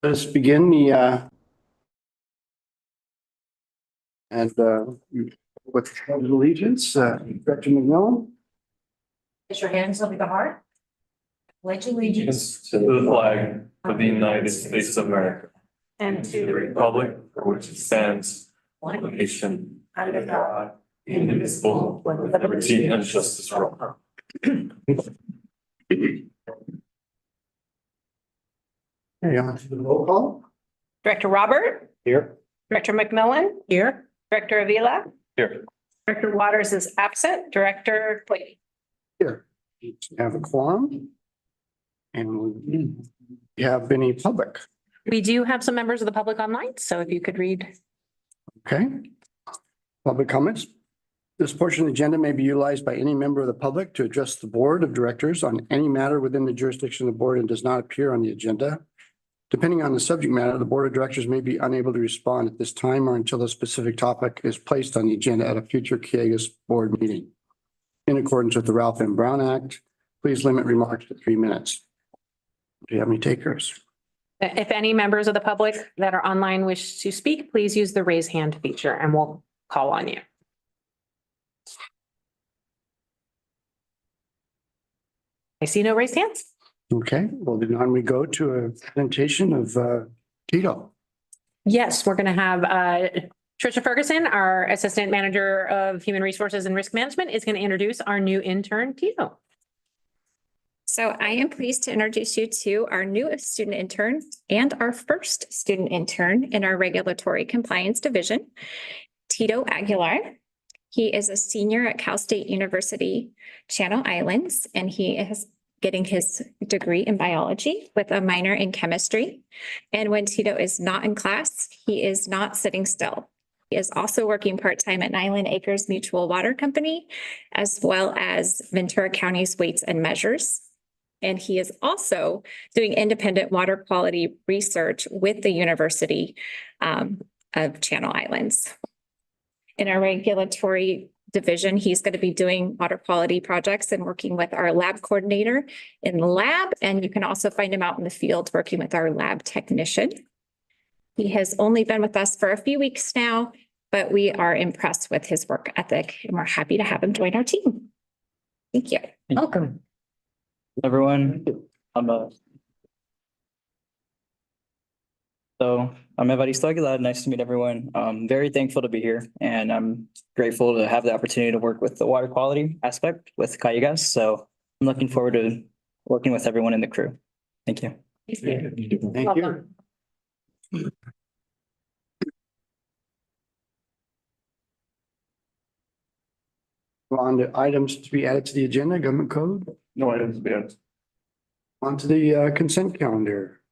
Let us begin with allegiance, Director McMillan. Raise your hands over the heart. Pledge allegiance To the flag of the United States of America and to the republic for which it stands, one nation, under God, indivisible, with liberty and justice for all. Okay, on to the roll call. Director Robert, Here. Director McMillan. Here. Director Avila. Here. Director Waters is absent. Director Quade. Here. We have a quorum. And we have any public. We do have some members of the public online, so if you could read. Okay. Public comments. This portion of the agenda may be utilized by any member of the public to address the board of directors on any matter within the jurisdiction of the board and does not appear on the agenda. Depending on the subject matter, the board of directors may be unable to respond at this time or until a specific topic is placed on the agenda at a future Calleguas board meeting. In accordance with the Ralph M. Brown Act, please limit remarks to 3 minutes. Do you have any takers? If any members of the public that are online wish to speak, please use the raise hand feature and we'll call on you. I see no raised hands. Okay, well, then on we go to a presentation of Tito. Yes, we're going to have Trisha Ferguson, our Assistant Manager of Human Resources and Risk Management, is going to introduce our new intern, Tito. So I am pleased to introduce you to our newest student intern and our first student intern in our regulatory compliance division, Tito Aguilar. He is a senior at Cal State University, Channel Islands, and he is getting his degree in biology with a minor in chemistry. And when Tito is not in class, he is not sitting still. He is also working part-time at Nyland Acres Mutual Water Company, as well as Ventura County's Weights and Measures. And he is also doing independent water quality research with the University of Channel Islands. In our regulatory division, he's going to be doing water quality projects and working with our lab coordinator in the lab. And you can also find him out in the field working with our lab technician. He has only been with us for a few weeks now, but we are impressed with his work ethic and we're happy to have him join our team. Thank you. Welcome. Everyone, I'm Evaristo Aguilar. Nice to meet everyone. I'm very thankful to be here and I'm grateful to have the opportunity to work with the water quality aspect with Calleguas. So I'm looking forward to working with everyone in the crew. Thank you. Thank you. On to items to be added to the agenda, government code. No items to be added. On to the consent calendar.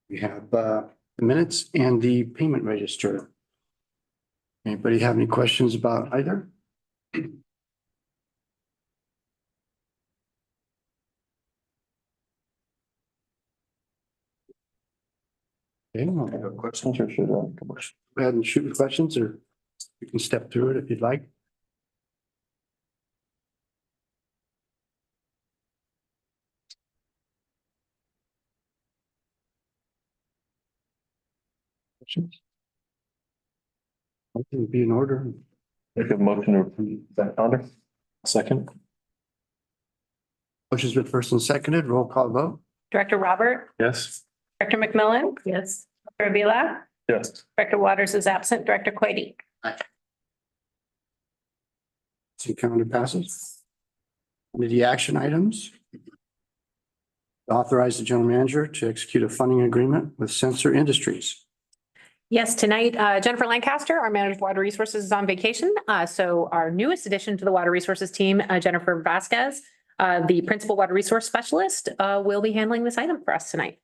We have the minutes and the payment register. Anybody have any questions about either? Okay, Questions or should I? go ahead and shoot questions or you can step through it if you'd like. Questions? I can be in order. Make a motion to approve that calendar. Second. Motion's been first and seconded. Roll call vote. Director Robert, Yes. Director McMillan. Yes. Director Avila. Yes. Director Waters is absent. Director Quade. See calendar passes. Under the action items. Authorize the general manager to execute a funding agreement with Sensor Industries. Yes, tonight, Jennifer Lancaster, our manager of water resources, is on vacation. So our newest addition to the water resources team, Jennifer Vasquez, the principal water resource specialist, will be handling this item for us tonight.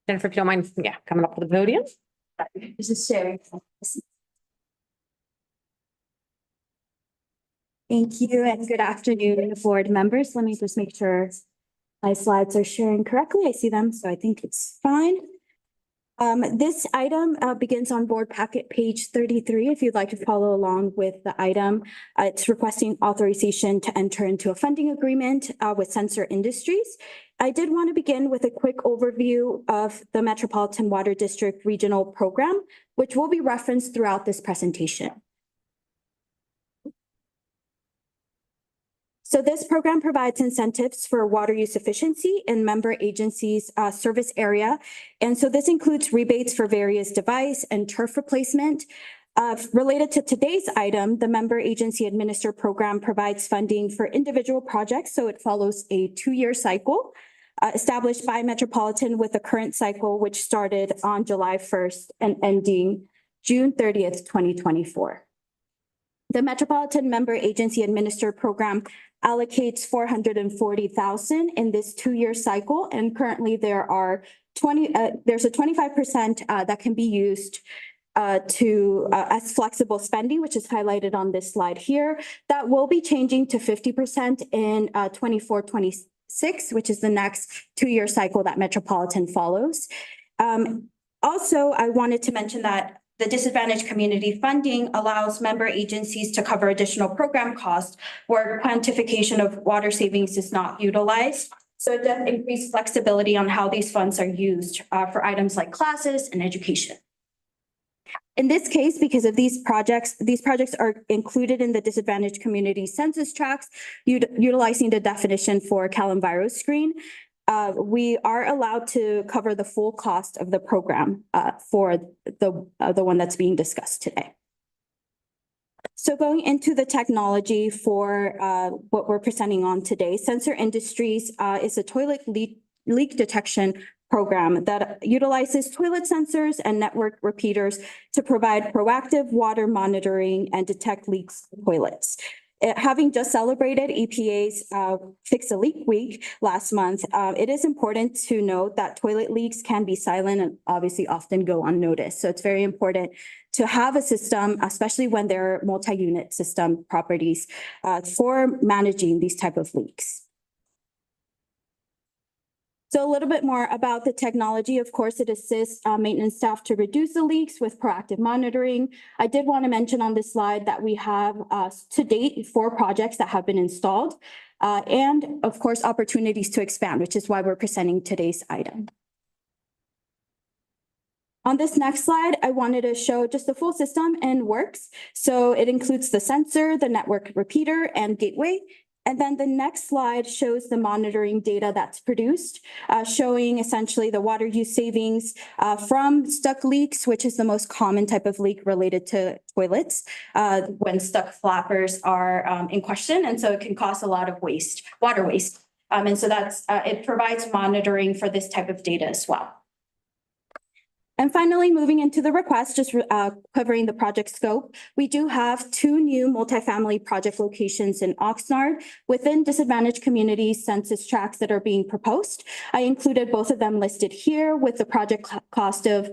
Jennifer, if you don't mind, coming up to the podium. This is Sherry. Thank you and good afternoon, board members. Let me just make sure my slides are sharing correctly. I see them, so I think it's fine. This item begins on board packet page 33. If you'd like to follow along with the item, it's requesting authorization to enter into a funding agreement with Sensor Industries. I did want to begin with a quick overview of the Metropolitan Water District Regional Program, which will be referenced throughout this presentation. So this program provides incentives for water use efficiency in member agencies' service area. And so this includes rebates for various device and turf replacement. Related to today's item, the member agency administered program provides funding for individual projects. So it follows a 2-year cycle established by Metropolitan with the current cycle, which started on July 1st and ending June 30th, 2024. The Metropolitan Member Agency Administered Program allocates $440,000 in this 2-year cycle, and currently there's a 25% that can be used as flexible spending, which is highlighted on this slide here. That will be changing to 50% in 24-26, which is the next 2-year cycle that Metropolitan follows. Also, I wanted to mention that the disadvantaged community funding allows member agencies to cover additional program costs where quantification of water savings is not utilized. So it does increase flexibility on how these funds are used for items like classes and education. In this case, because of these projects are included in the disadvantaged community census tracts, utilizing the definition for CalEnviro screen. We are allowed to cover the full cost of the program for the one that's being discussed today. So going into the technology for what we're presenting on today, Sensor Industries is a toilet leak detection program that utilizes toilet sensors and network repeaters to provide proactive water monitoring and detect leaks in toilets. Having just celebrated EPA's Fix a Leak Week last month, it is important to note that toilet leaks can be silent and obviously often go unnoticed. So it's very important to have a system, especially when there are multi-unit system properties for managing these type of leaks. So a little bit more about the technology. Of course, it assists maintenance staff to reduce the leaks with proactive monitoring. I did want to mention on this slide that we have to date 4 projects that have been installed and of course, opportunities to expand, which is why we're presenting today's item. On this next slide, I wanted to show just the full system and works. So it includes the sensor, the network repeater, and gateway. And then the next slide shows the monitoring data that's produced, showing essentially the water use savings from stuck leaks, which is the most common type of leak related to toilets when stuck flappers are in question. And so it can cause a lot of water waste. And so it provides monitoring for this type of data as well. And finally, moving into the request, just covering the project scope, we do have 2 new multifamily project locations in Oxnard within disadvantaged communities census tracts that are being proposed. I included both of them listed here with the project cost of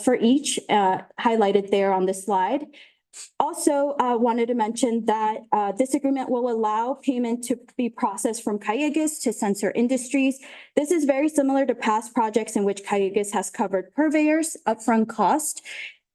for each highlighted there on this slide. Also, wanted to mention that this agreement will allow payment to be processed from Calleguas to Sensor Industries. This is very similar to past projects in which Calleguas has covered purveyors upfront cost.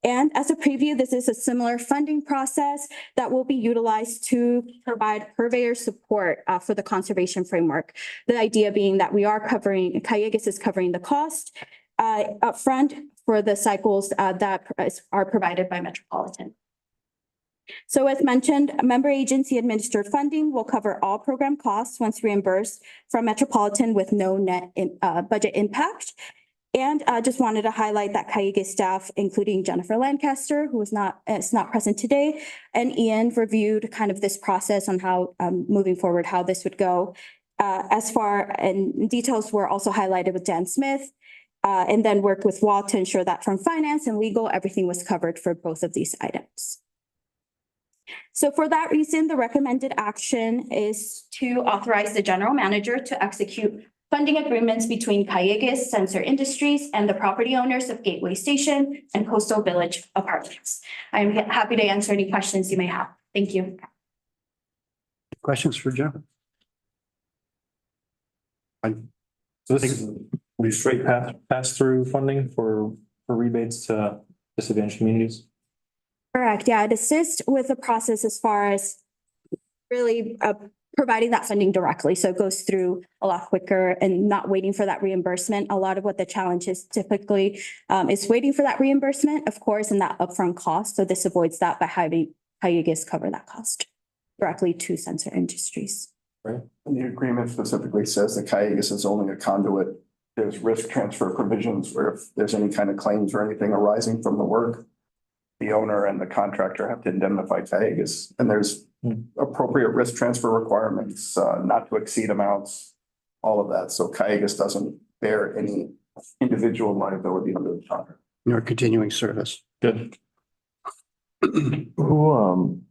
And as a preview, this is a similar funding process that will be utilized to provide purveyor support for the conservation framework. The idea being that Calleguas is covering the cost upfront for the cycles that are provided by Metropolitan. So as mentioned, member agency administered funding will cover all program costs once reimbursed from Metropolitan with no net budget impact. And I just wanted to highlight that Calleguas staff, including Jennifer Lancaster, who is not present today, and Ian reviewed kind of this process on how moving forward, how this would go. And details were also highlighted with Dan Smith, and then worked with Walt to ensure that from finance and legal, everything was covered for both of these items. So for that reason, the recommended action is to authorize the general manager to execute funding agreements between Calleguas, Sensor Industries, and the property owners of Gateway Station and Coastal Village Apartments. I'm happy to answer any questions you may have. Thank you. Questions for Jim? So this is we straight pass through funding for for rebates to disadvantaged communities? Correct. Yeah, it assists with the process as far as really providing that funding directly. So it goes through a lot quicker and not waiting for that reimbursement. A lot of what the challenge is typically is waiting for that reimbursement, of course, and that upfront cost. So this avoids that by having Calleguas cover that cost directly to Sensor Industries. And the agreement specifically says that Calleguas is only a conduit. There's risk transfer provisions where if there's any kind of claims or anything arising from the work, the owner and the contractor have to indemnify Calleguas. And there's appropriate risk transfer requirements, not to exceed amounts, all of that. So Calleguas doesn't bear any individual liability under the contract. Your continuing service. Good. Who,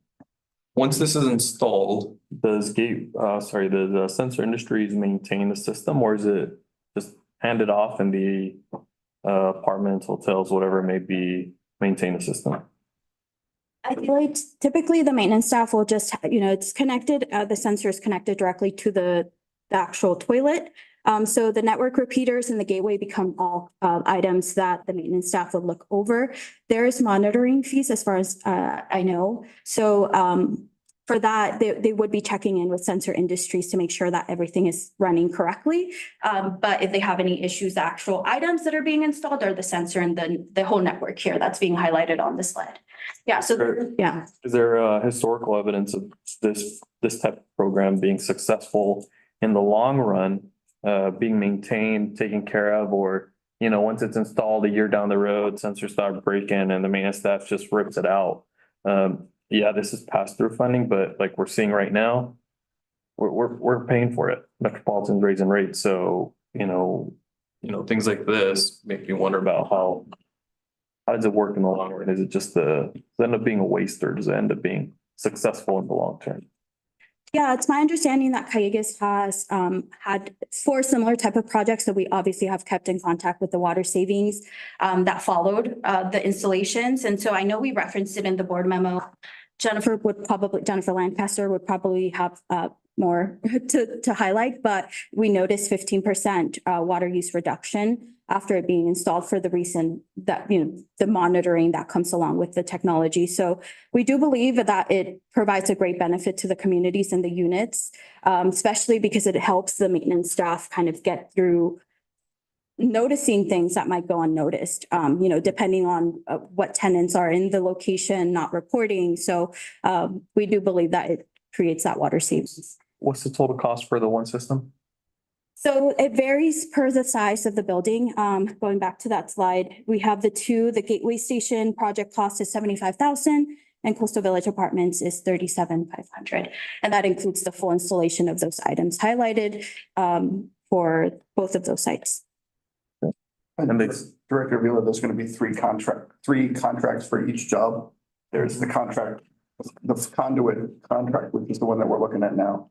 once this is installed, does does Sensor Industries maintain the system, or is it just handed off and the apartments, hotels, whatever it may be, maintain the system? I feel like typically the maintenance staff will just, it's connected, the sensor is connected directly to the actual toilet. So the network repeaters and the gateway become all items that the maintenance staff would look over. There is monitoring fees as far as I know. So for that, they would be checking in with Sensor Industries to make sure that everything is running correctly. But if they have any issues, the actual items that are being installed are the sensor and the whole network here that's being highlighted on the slide. Yeah, so, yeah. Is there historical evidence of this type of program being successful in the long run, being maintained, taken care of, or, once it's installed a year down the road, sensors start breaking and the maintenance staff just rips it out? Yeah, this is pass-through funding, but like we're seeing right now, we're paying for it. Metropolitan's raising rates, so, things like this make me wonder about how does it work in the long run? Is it just does it end up being a waste, or does it end up being successful in the long term? Yeah, it's my understanding that Calleguas has had 4 similar type of projects that we obviously have kept in contact with the water savings that followed the installations. And so I know we referenced it in the board memo. Jennifer Lancaster would probably have more to highlight, but we noticed 15% water use reduction after it being installed for the reason that, the monitoring that comes along with the technology. So we do believe that it provides a great benefit to the communities and the units, especially because it helps the maintenance staff kind of get through noticing things that might go unnoticed, depending on what tenants are in the location, not reporting. So we do believe that it creates that water savings. What's the total cost for the one system? So it varies per the size of the building. Going back to that slide, we have the Gateway Station project cost is 75,000 and Coastal Village Apartments is 37,500. And that includes the full installation of those items highlighted for both of those sites. And it's Director Vila, there's going to be 3 contracts for each job. There's the conduit contract, which is the one that we're looking at now.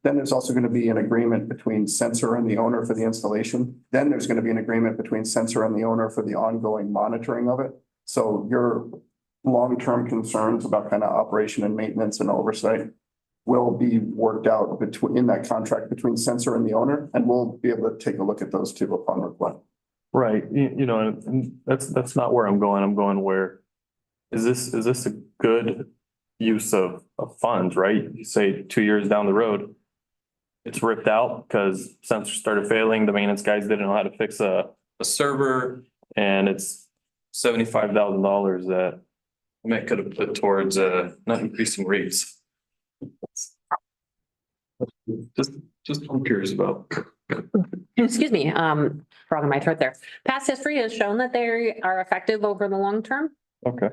Then there's also going to be an agreement between Sensor and the owner for the installation. Then there's going to be an agreement between Sensor and the owner for the ongoing monitoring of it. So your long-term concerns about kind of operation and maintenance and oversight will be worked out in that contract between Sensor and the owner, and we'll be able to take a look at those 2 upon request. Right, and that's not where I'm going. I'm going where is this a good use of funds, right? You say 2 years down the road, it's ripped out because sensors started failing. The maintenance guys didn't know how to fix a server, and it's $75,000 that I might could have put towards not increasing rates. Just I'm curious about. Excuse me, frog in my throat there. Past history has shown that they are effective over the long term. Okay.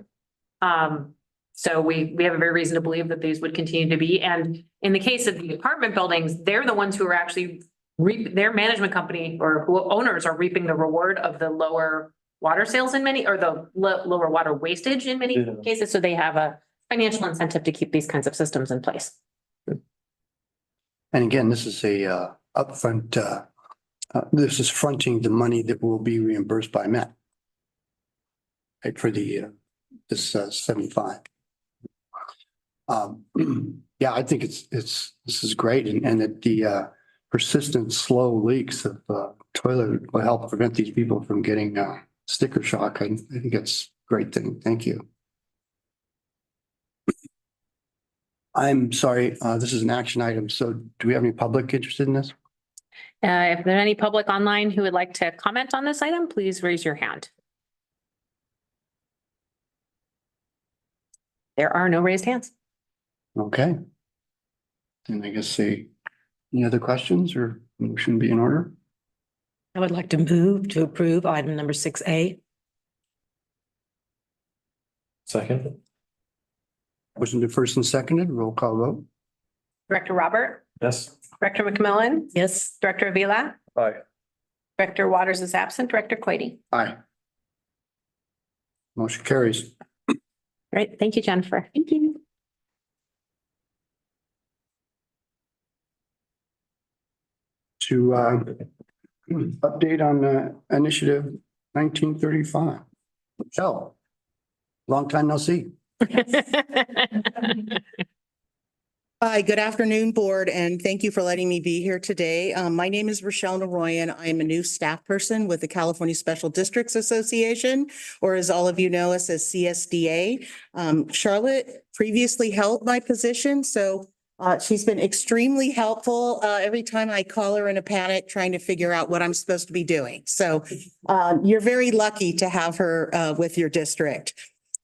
So we have a very reason to believe that these would continue to be. And in the case of the apartment buildings, they're the ones who are actually their management company or owners are reaping the reward of the lower water sales in many, or the lower water wastage in many cases. So they have a financial incentive to keep these kinds of systems in place. And again, this is a upfront, this is fronting the money that will be reimbursed by Met. Right, for this 75. Yeah, I think this is great, and that the persistent slow leaks of toilet will help prevent these people from getting sticker shock. I think it's a great thing. Thank you. I'm sorry, this is an action item. So do we have any public interested in this? If there are any public online who would like to comment on this item, please raise your hand. There are no raised hands. Okay. And I guess any other questions or motion be in order? I would like to move to approve item number 6A. Second. Motion to first and seconded, roll call vote. Director Robert, Yes. Director McMillan, Yes. Director Avila, Aye. Director Waters is absent, Director Quady. Aye. Motion carries. Great, thank you, Jennifer. Thank you. To update on initiative 1935. Michelle, long time no see. Hi, good afternoon, board, and thank you for letting me be here today. My name is Rochelle Naroyan. I am a new staff person with the California Special Districts Association, or as all of you know us as CSDA. Charlotte previously held my position, so she's been extremely helpful every time I call her in a panic trying to figure out what I'm supposed to be doing. So you're very lucky to have her with your district.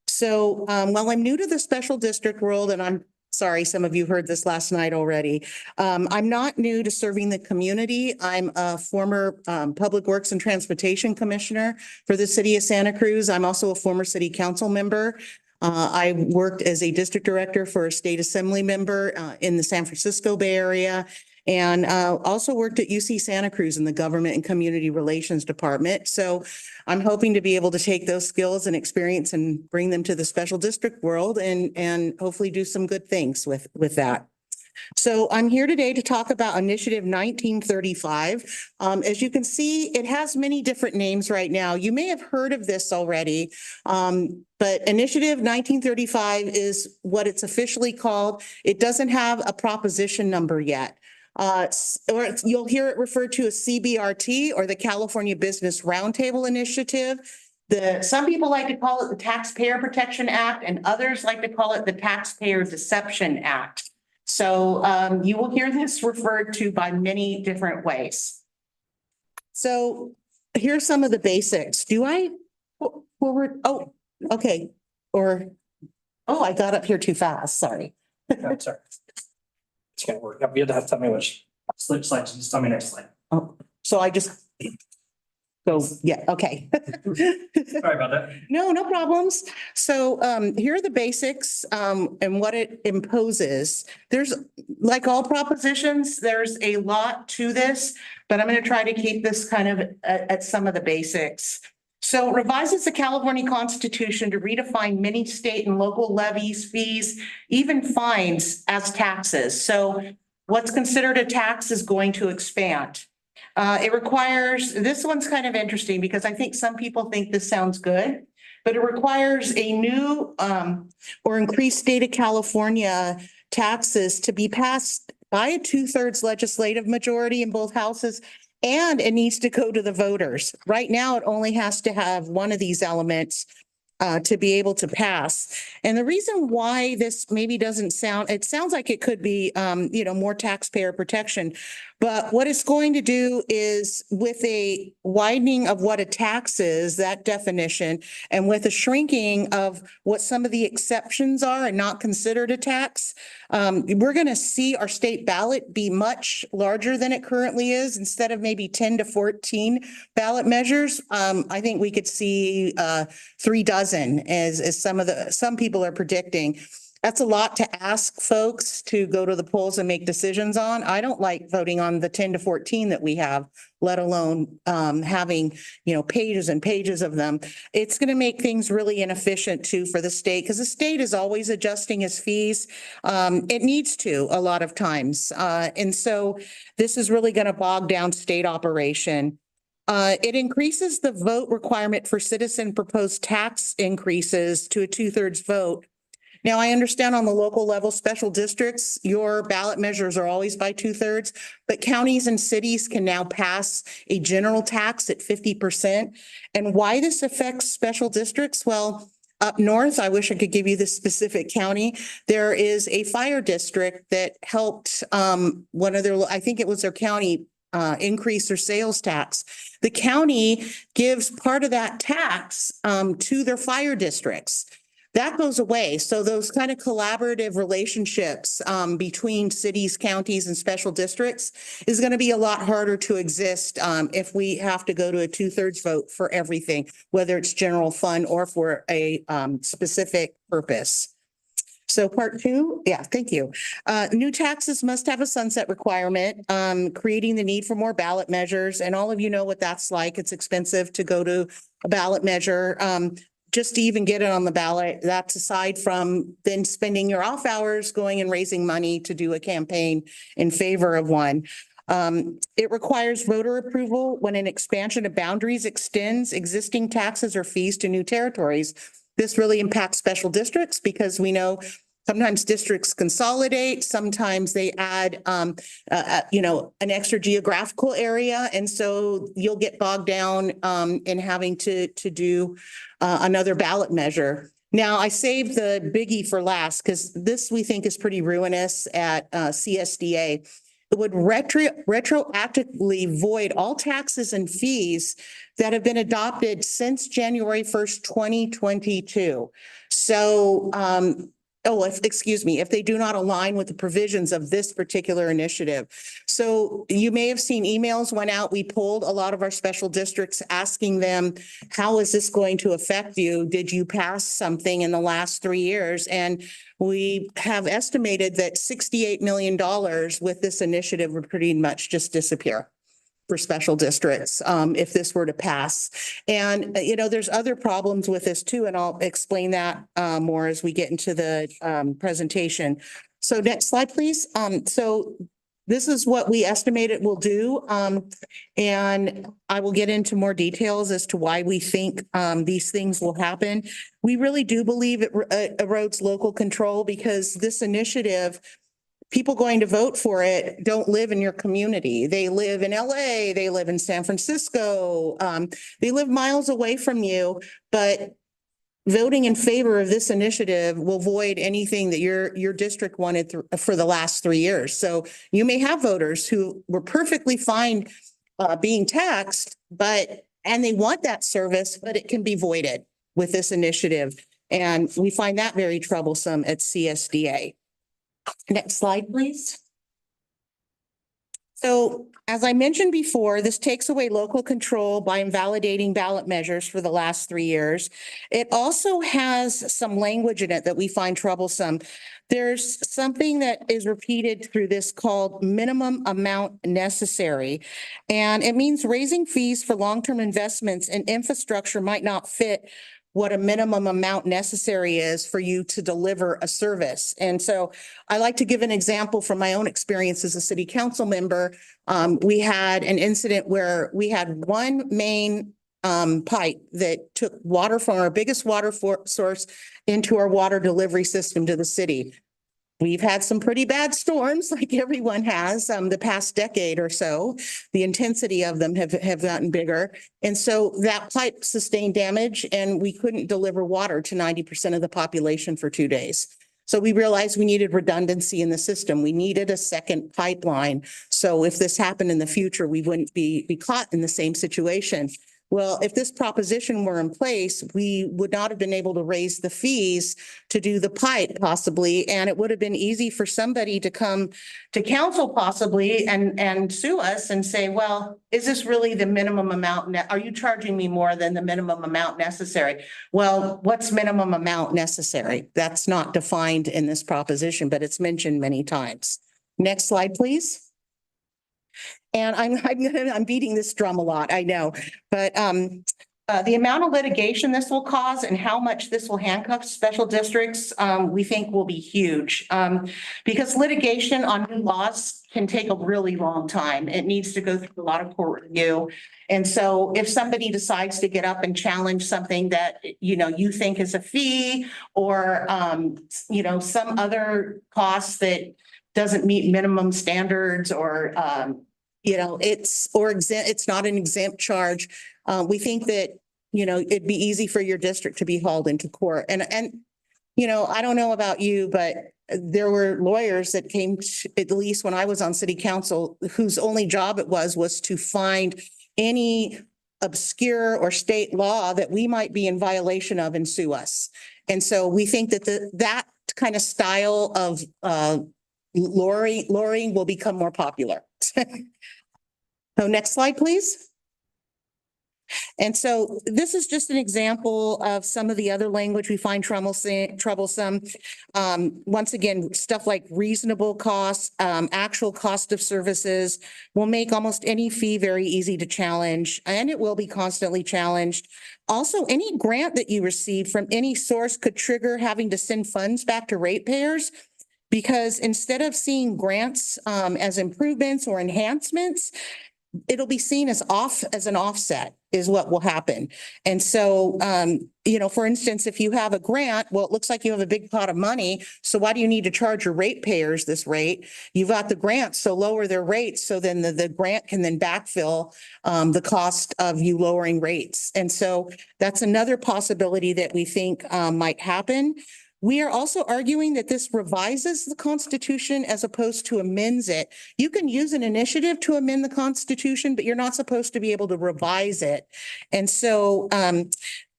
So while I'm new to the special district world, and I'm sorry, some of you heard this last night already. I'm not new to serving the community. I'm a former Public Works and Transportation Commissioner for the city of Santa Cruz. I'm also a former city council member. I worked as a district director for a state assembly member in the San Francisco Bay Area, and also worked at UC Santa Cruz in the Government and Community Relations Department. So I'm hoping to be able to take those skills and experience and bring them to the special district world and hopefully do some good things with that. So I'm here today to talk about Initiative 1935. As you can see, it has many different names right now. You may have heard of this already, but Initiative 1935 is what it's officially called. It doesn't have a proposition number yet. Or you'll hear it referred to as CBRT, or the California Business Roundtable Initiative. Some people like to call it the Taxpayer Protection Act, and others like to call it the Taxpayer Deception Act. So you will hear this referred to by many different ways. So here's some of the basics. Do I forward? Oh, okay. Or, oh, I got up here too fast. Sorry. I'm sorry. It's gonna work. You have to tell me which slide, just tell me next slide. Oh, so I just go, yeah, okay. Sorry about that. No problems. So here are the basics and what it imposes. There's, like all propositions, there's a lot to this, but I'm going to try to keep this kind of at some of the basics. So it revises the California Constitution to redefine many state and local levies, fees, even fines as taxes. So what's considered a tax is going to expand. It requires, this one's kind of interesting because I think some people think this sounds good, but it requires a new or increased state of California taxes to be passed by a 2/3 legislative majority in both houses, and it needs to go to the voters. Right now, it only has to have one of these elements to be able to pass. And the reason why this maybe doesn't sound, it sounds like it could be, more taxpayer protection. But what it's going to do is, with a widening of what a tax is, that definition, and with a shrinking of what some of the exceptions are and not considered a tax, we're going to see our state ballot be much larger than it currently is. Instead of maybe 10 to 14 ballot measures, I think we could see 3 dozen as some people are predicting. That's a lot to ask folks to go to the polls and make decisions on. I don't like voting on the 10 to 14 that we have, let alone having, pages and pages of them. It's going to make things really inefficient too for the state, because the state is always adjusting its fees. It needs to a lot of times. And so this is really going to bog down state operation. It increases the vote requirement for citizen proposed tax increases to a 2/3 vote. Now, I understand on the local level, special districts, your ballot measures are always by 2/3, but counties and cities can now pass a general tax at 50%. And why this affects special districts? Well, up north, I wish I could give you the specific county. There is a fire district that helped one of their, I think it was their county, increase their sales tax. The county gives part of that tax to their fire districts. That goes away. So those kind of collaborative relationships between cities, counties, and special districts is going to be a lot harder to exist if we have to go to a 2/3 vote for everything, whether it's general fund or for a specific purpose. So part two, yeah, thank you. New taxes must have a sunset requirement, creating the need for more ballot measures. And all of you know what that's like. It's expensive to go to a ballot measure. Just to even get it on the ballot, that's aside from then spending your off hours going and raising money to do a campaign in favor of one. It requires voter approval when an expansion of boundaries extends existing taxes or fees to new territories. This really impacts special districts because we know sometimes districts consolidate, sometimes they add, an extra geographical area. And so you'll get bogged down in having to do another ballot measure. Now, I saved the biggie for last because this we think is pretty ruinous at CSDA. It would retroactively void all taxes and fees that have been adopted since January 1st, 2022. So, if they do not align with the provisions of this particular initiative. So you may have seen emails went out. We polled a lot of our special districts asking them, how is this going to affect you? Did you pass something in the last 3 years? And we have estimated that $68 million with this initiative would pretty much just disappear for special districts, if this were to pass. And, there's other problems with this too, and I'll explain that more as we get into the presentation. So next slide, please. So this is what we estimate it will do. And I will get into more details as to why we think these things will happen. We really do believe it erodes local control because this initiative, people going to vote for it don't live in your community. They live in LA, they live in San Francisco, they live miles away from you, but voting in favor of this initiative will void anything that your district wanted for the last 3 years. So you may have voters who were perfectly fine being taxed, and they want that service, but it can be voided with this initiative. And we find that very troublesome at CSDA. Next slide, please. So as I mentioned before, this takes away local control by invalidating ballot measures for the last 3 years. It also has some language in it that we find troublesome. There's something that is repeated through this called minimum amount necessary. And it means raising fees for long-term investments in infrastructure might not fit what a minimum amount necessary is for you to deliver a service. And so I like to give an example from my own experience as a city council member. We had an incident where we had one main pipe that took water from our biggest water source into our water delivery system to the city. We've had some pretty bad storms like everyone has the past decade or so. The intensity of them have gotten bigger. And so that pipe sustained damage and we couldn't deliver water to 90% of the population for 2 days. So we realized we needed redundancy in the system. We needed a second pipeline. So if this happened in the future, we wouldn't be caught in the same situation. Well, if this proposition were in place, we would not have been able to raise the fees to do the pipe possibly. And it would have been easy for somebody to come to council possibly and sue us and say, well, is this really the minimum amount? Are you charging me more than the minimum amount necessary? Well, what's minimum amount necessary? That's not defined in this proposition, but it's mentioned many times. Next slide, please. And I'm beating this drum a lot, I know, but The amount of litigation this will cause and how much this will handcuff special districts, we think will be huge. Because litigation on new laws can take a really long time. It needs to go through a lot of court review. And so if somebody decides to get up and challenge something that, you think is a fee or, some other cost that doesn't meet minimum standards or, it's not an exempt charge. We think that, it'd be easy for your district to be hauled into court. And, I don't know about you, but there were lawyers that came, at least when I was on city council, whose only job it was to find any obscure or state law that we might be in violation of and sue us. And so we think that that kind of style of lawyering will become more popular. So next slide, please. And so this is just an example of some of the other language we find troublesome. Once again, stuff like reasonable costs, actual cost of services will make almost any fee very easy to challenge, and it will be constantly challenged. Also, any grant that you receive from any source could trigger having to send funds back to ratepayers, because instead of seeing grants as improvements or enhancements, it'll be seen as an offset is what will happen. And so, for instance, if you have a grant, well, it looks like you have a big pot of money. So why do you need to charge your ratepayers this rate? You've got the grant, so lower their rates. So then the grant can then backfill the cost of you lowering rates. And so that's another possibility that we think might happen. We are also arguing that this revises the Constitution as opposed to amends it. You can use an initiative to amend the Constitution, but you're not supposed to be able to revise it. And so,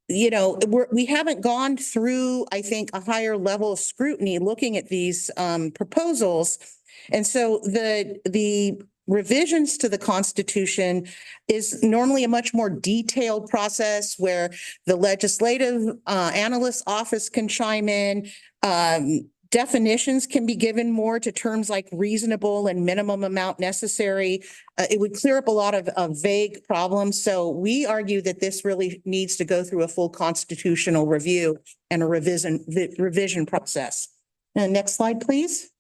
we haven't gone through, I think, a higher level of scrutiny looking at these proposals. And so the revisions to the Constitution is normally a much more detailed process where the legislative analyst office can chime in. Definitions can be given more to terms like reasonable and minimum amount necessary. It would clear up a lot of vague problems. So we argue that this really needs to go through a full constitutional review and a revision process. And next slide, please.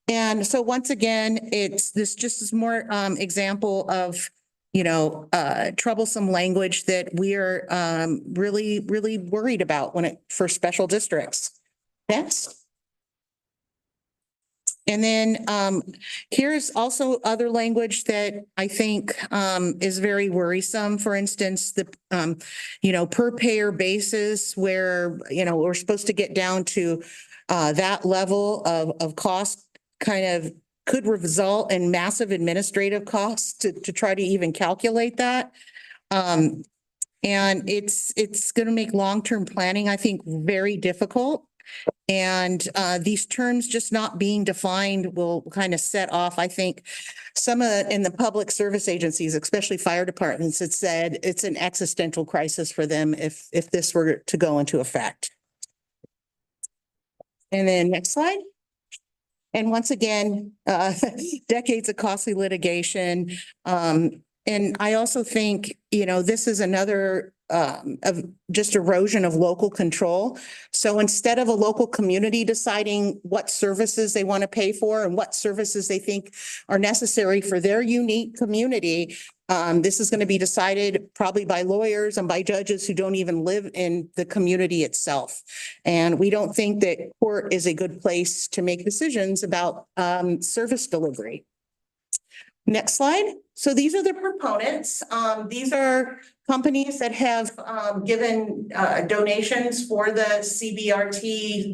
And so once again, this just is more example of, troublesome language that we're really, really worried about for special districts. Next. And then here's also other language that I think is very worrisome. For instance, the per payer basis where, we're supposed to get down to that level of cost kind of could result in massive administrative costs to try to even calculate that. And it's going to make long-term planning, I think, very difficult. And these terms just not being defined will kind of set off, I think, some in the public service agencies, especially fire departments, it said it's an existential crisis for them if this were to go into effect. And then next slide. And once again, decades of costly litigation. And I also think, this is another of just erosion of local control. So instead of a local community deciding what services they want to pay for and what services they think are necessary for their unique community, this is going to be decided probably by lawyers and by judges who don't even live in the community itself. And we don't think that court is a good place to make decisions about service delivery. Next slide. So these are the proponents. These are companies that have given donations for the CBRT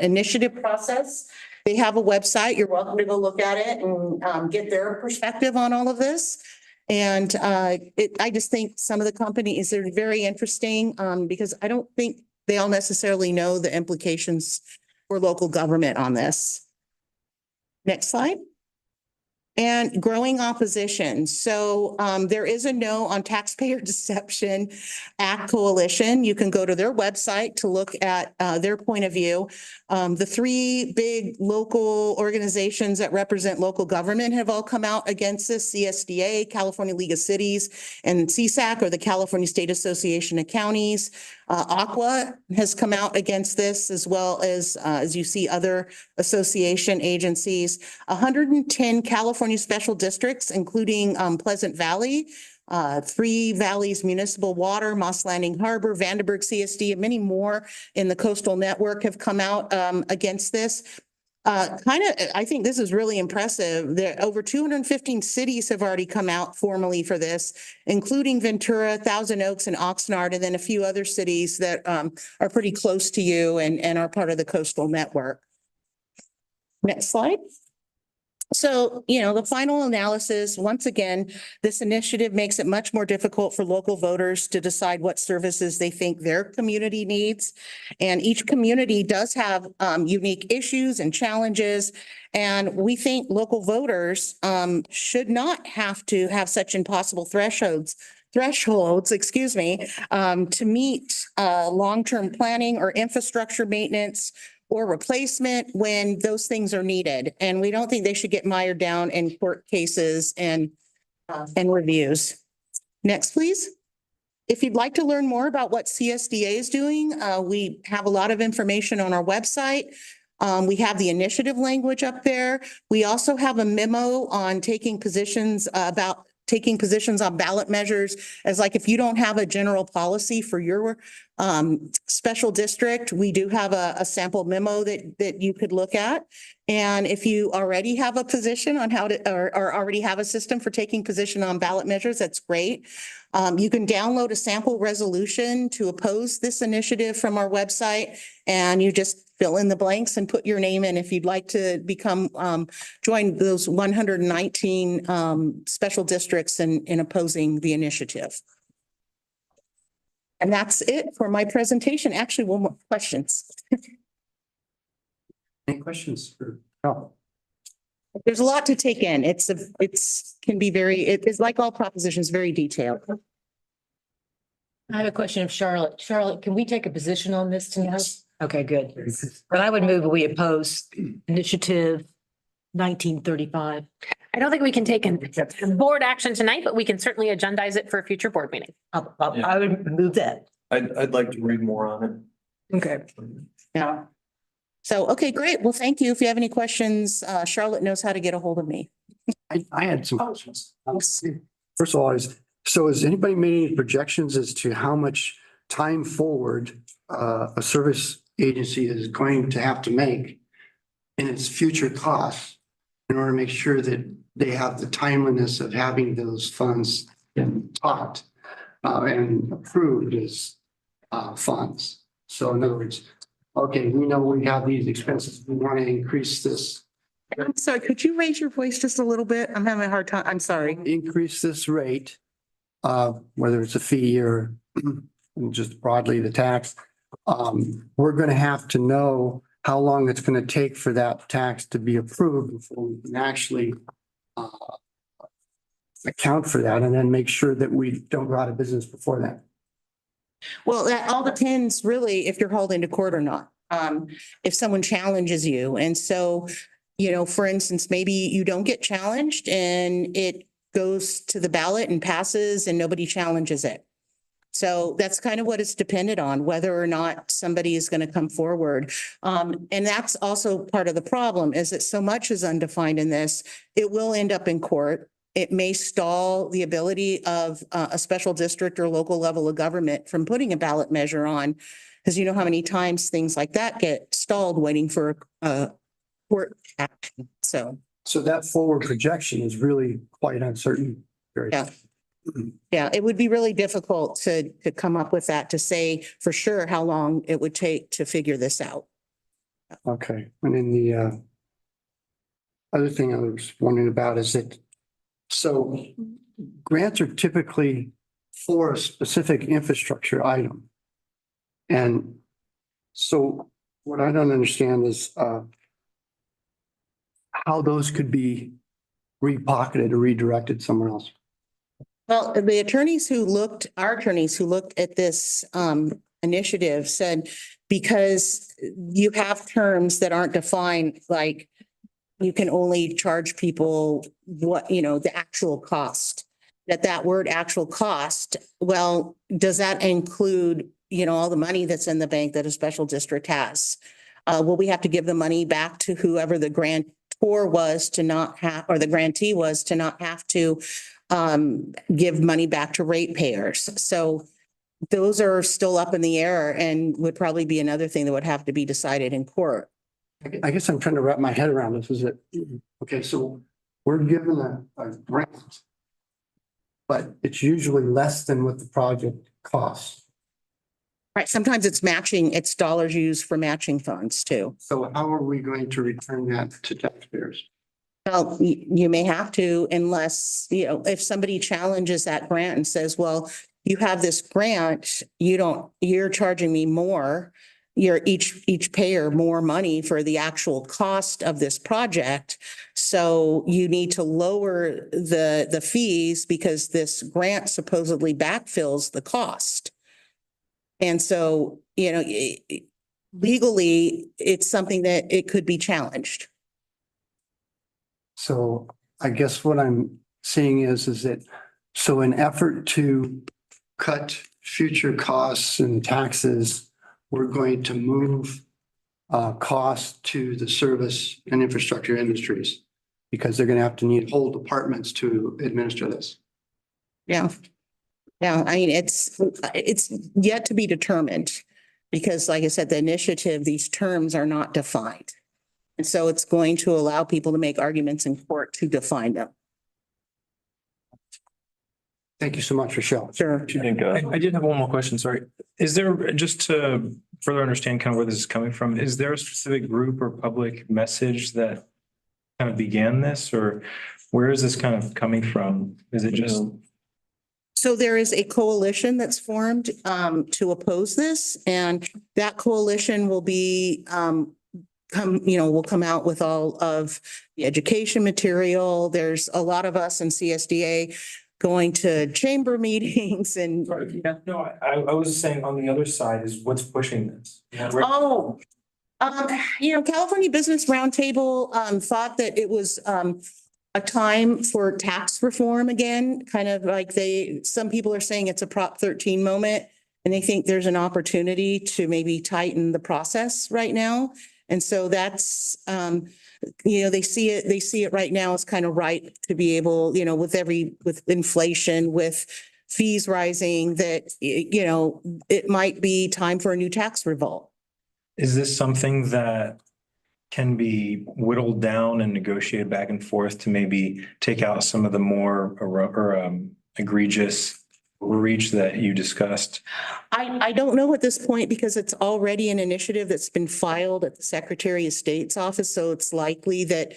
initiative process. They have a website. You're welcome to go look at it and get their perspective on all of this. And I just think some of the companies are very interesting because I don't think they all necessarily know the implications for local government on this. Next slide. And growing opposition. So there is a No on Taxpayer Deception Act Coalition. You can go to their website to look at their point of view. The three big local organizations that represent local government have all come out against this: CSDA, California League of Cities, and CSAC, or the California State Association of Counties. Aqua has come out against this, as well as you see, other association agencies. 110 California special districts, including Pleasant Valley, Three Valleys Municipal Water, Moss Landing Harbor, Vandenberg CSD, and many more in the coastal network have come out against this. I think this is really impressive. There over 215 cities have already come out formally for this, including Ventura, Thousand Oaks, and Oxnard, and then a few other cities that are pretty close to you and are part of the coastal network. Next slide. So, the final analysis, once again, this initiative makes it much more difficult for local voters to decide what services they think their community needs. And each community does have unique issues and challenges. And we think local voters should not have to have such impossible thresholds, to meet long-term planning or infrastructure maintenance or replacement when those things are needed. And we don't think they should get mired down in court cases and reviews. Next, please. If you'd like to learn more about what CSDA is doing, we have a lot of information on our website. We have the initiative language up there. We also have a memo on taking positions on ballot measures, as like if you don't have a general policy for your special district, we do have a sample memo that you could look at. And if you already have a position on how to, or already have a system for taking position on ballot measures, that's great. You can download a sample resolution to oppose this initiative from our website, and you just fill in the blanks and put your name in if you'd like to join those 119 special districts in opposing the initiative. And that's it for my presentation. Actually, one more questions. Any questions for Carl? There's a lot to take in. It is like all propositions, very detailed. I have a question of Charlotte. Charlotte, can we take a position on this tonight? Okay, good. But I would move we oppose initiative 1935. I don't think we can take board action tonight, but we can certainly agendize it for a future board meeting. I would move that. I'd like to read more on it. Okay. Yeah. So, okay, great. Well, thank you. If you have any questions, Charlotte knows how to get a hold of me. I had some questions. First of all, has anybody made any projections as to how much time forward a service agency is going to have to make in its future costs in order to make sure that they have the timeliness of having those funds taught and approved as funds? So in other words, okay, we know we have these expenses. We want to increase this. I'm sorry, could you raise your voice just a little bit? I'm having a hard time. I'm sorry. Increase this rate, whether it's a fee or just broadly the tax. We're going to have to know how long it's going to take for that tax to be approved before we can actually account for that, and then make sure that we don't go out of business before that. Well, that all depends really if you're hauled into court or not. If someone challenges you. And so, for instance, maybe you don't get challenged and it goes to the ballot and passes and nobody challenges it. So that's kind of what it's dependent on, whether or not somebody is going to come forward. And that's also part of the problem, is that so much is undefined in this. It will end up in court. It may stall the ability of a special district or local level of government from putting a ballot measure on, because you know how many times things like that get stalled waiting for court action. So that forward projection is really quite uncertain. Yeah. Yeah, it would be really difficult to come up with that, to say for sure how long it would take to figure this out. Okay. And then the other thing I was wondering about is that, so grants are typically for a specific infrastructure item. And so what I don't understand is how those could be repocketed or redirected somewhere else. Well, the attorneys who looked, our attorneys who looked at this initiative said, because you have terms that aren't defined, like you can only charge people what, the actual cost. That word actual cost, well, does that include, all the money that's in the bank that a special district has? Will we have to give the money back to whoever the grantor was to not have, or the grantee was to not have to give money back to ratepayers? So those are still up in the air and would probably be another thing that would have to be decided in court. I guess I'm trying to wrap my head around this. Is it, okay, so we're given a grant, but it's usually less than what the project costs. Right, sometimes it's matching, it's dollars used for matching funds too. So how are we going to return that to taxpayers? Well, you may have to unless, if somebody challenges that grant and says, well, you have this grant, you're charging me more. You're each payer more money for the actual cost of this project. So you need to lower the fees because this grant supposedly backfills the cost. And so, legally, it's something that it could be challenged. So I guess what I'm seeing is that, so in effort to cut future costs and taxes, we're going to move costs to the service and infrastructure industries because they're going to have to need whole departments to administer this. Yeah. Yeah, I mean, it's yet to be determined because like I said, the initiative, these terms are not defined. And so it's going to allow people to make arguments in court to define them. Thank you so much, Rochelle. Sure. I think, I did have one more question, sorry. Is there, just to further understand kind of where this is coming from, is there a specific group or public message that kind of began this, or where is this kind of coming from? Is it just? So there is a coalition that's formed to oppose this, and that coalition will be will come out with all of the education material. There's a lot of us in CSDA going to chamber meetings and. Sorry, no, I was saying on the other side is what's pushing this? Oh, California Business Roundtable thought that it was a time for tax reform again, kind of like some people are saying it's a Prop 13 moment, and they think there's an opportunity to maybe tighten the process right now. And so that's, they see it right now as kind of right to be able, with inflation, with fees rising, that, it might be time for a new tax revolt. Is this something that can be whittled down and negotiated back and forth to maybe take out some of the more egregious reach that you discussed? I don't know at this point because it's already an initiative that's been filed at the Secretary of State's office. So it's likely that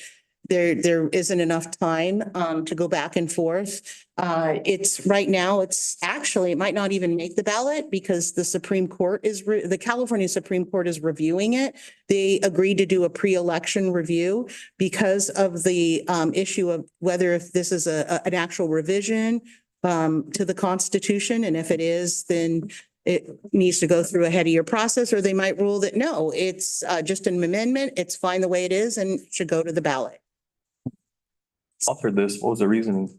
there isn't enough time to go back and forth. It's right now, it might not even make the ballot because the Supreme Court the California Supreme Court is reviewing it. They agreed to do a pre-election review because of the issue of whether if this is an actual revision to the Constitution. And if it is, then it needs to go through a headier process, or they might rule that no, it's just an amendment. It's fine the way it is and should go to the ballot. Offered this, what was the reasoning?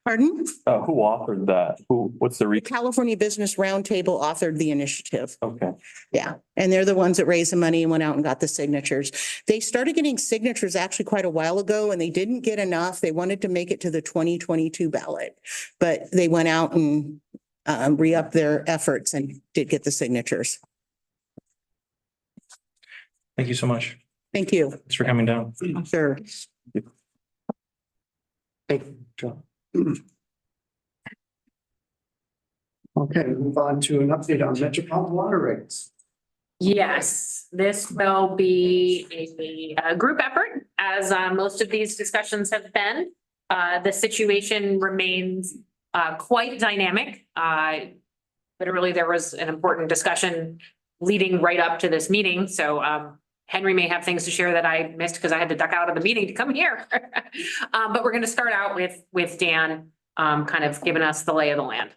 Pardon? Who offered that? What's the The reason? California Business Roundtable authored the initiative. Okay. Yeah. And they're the ones that raised the money and went out and got the signatures. They started getting signatures actually quite a while ago, and they didn't get enough. They wanted to make it to the 2022 ballot, but they went out and re-upped their efforts and did get the signatures. Thank you so much. Thank you. Thanks for coming down. Sure. Thank you, John. Okay, move on to an update on metropolitan water rates. Yes, this will be a group effort, as most of these discussions have been. The situation remains quite dynamic. Literally, there was an important discussion leading right up to this meeting. So Henry may have things to share that I missed because I had to duck out of the meeting to come here. But we're going to start out with Dan, kind of giving us the lay of the land.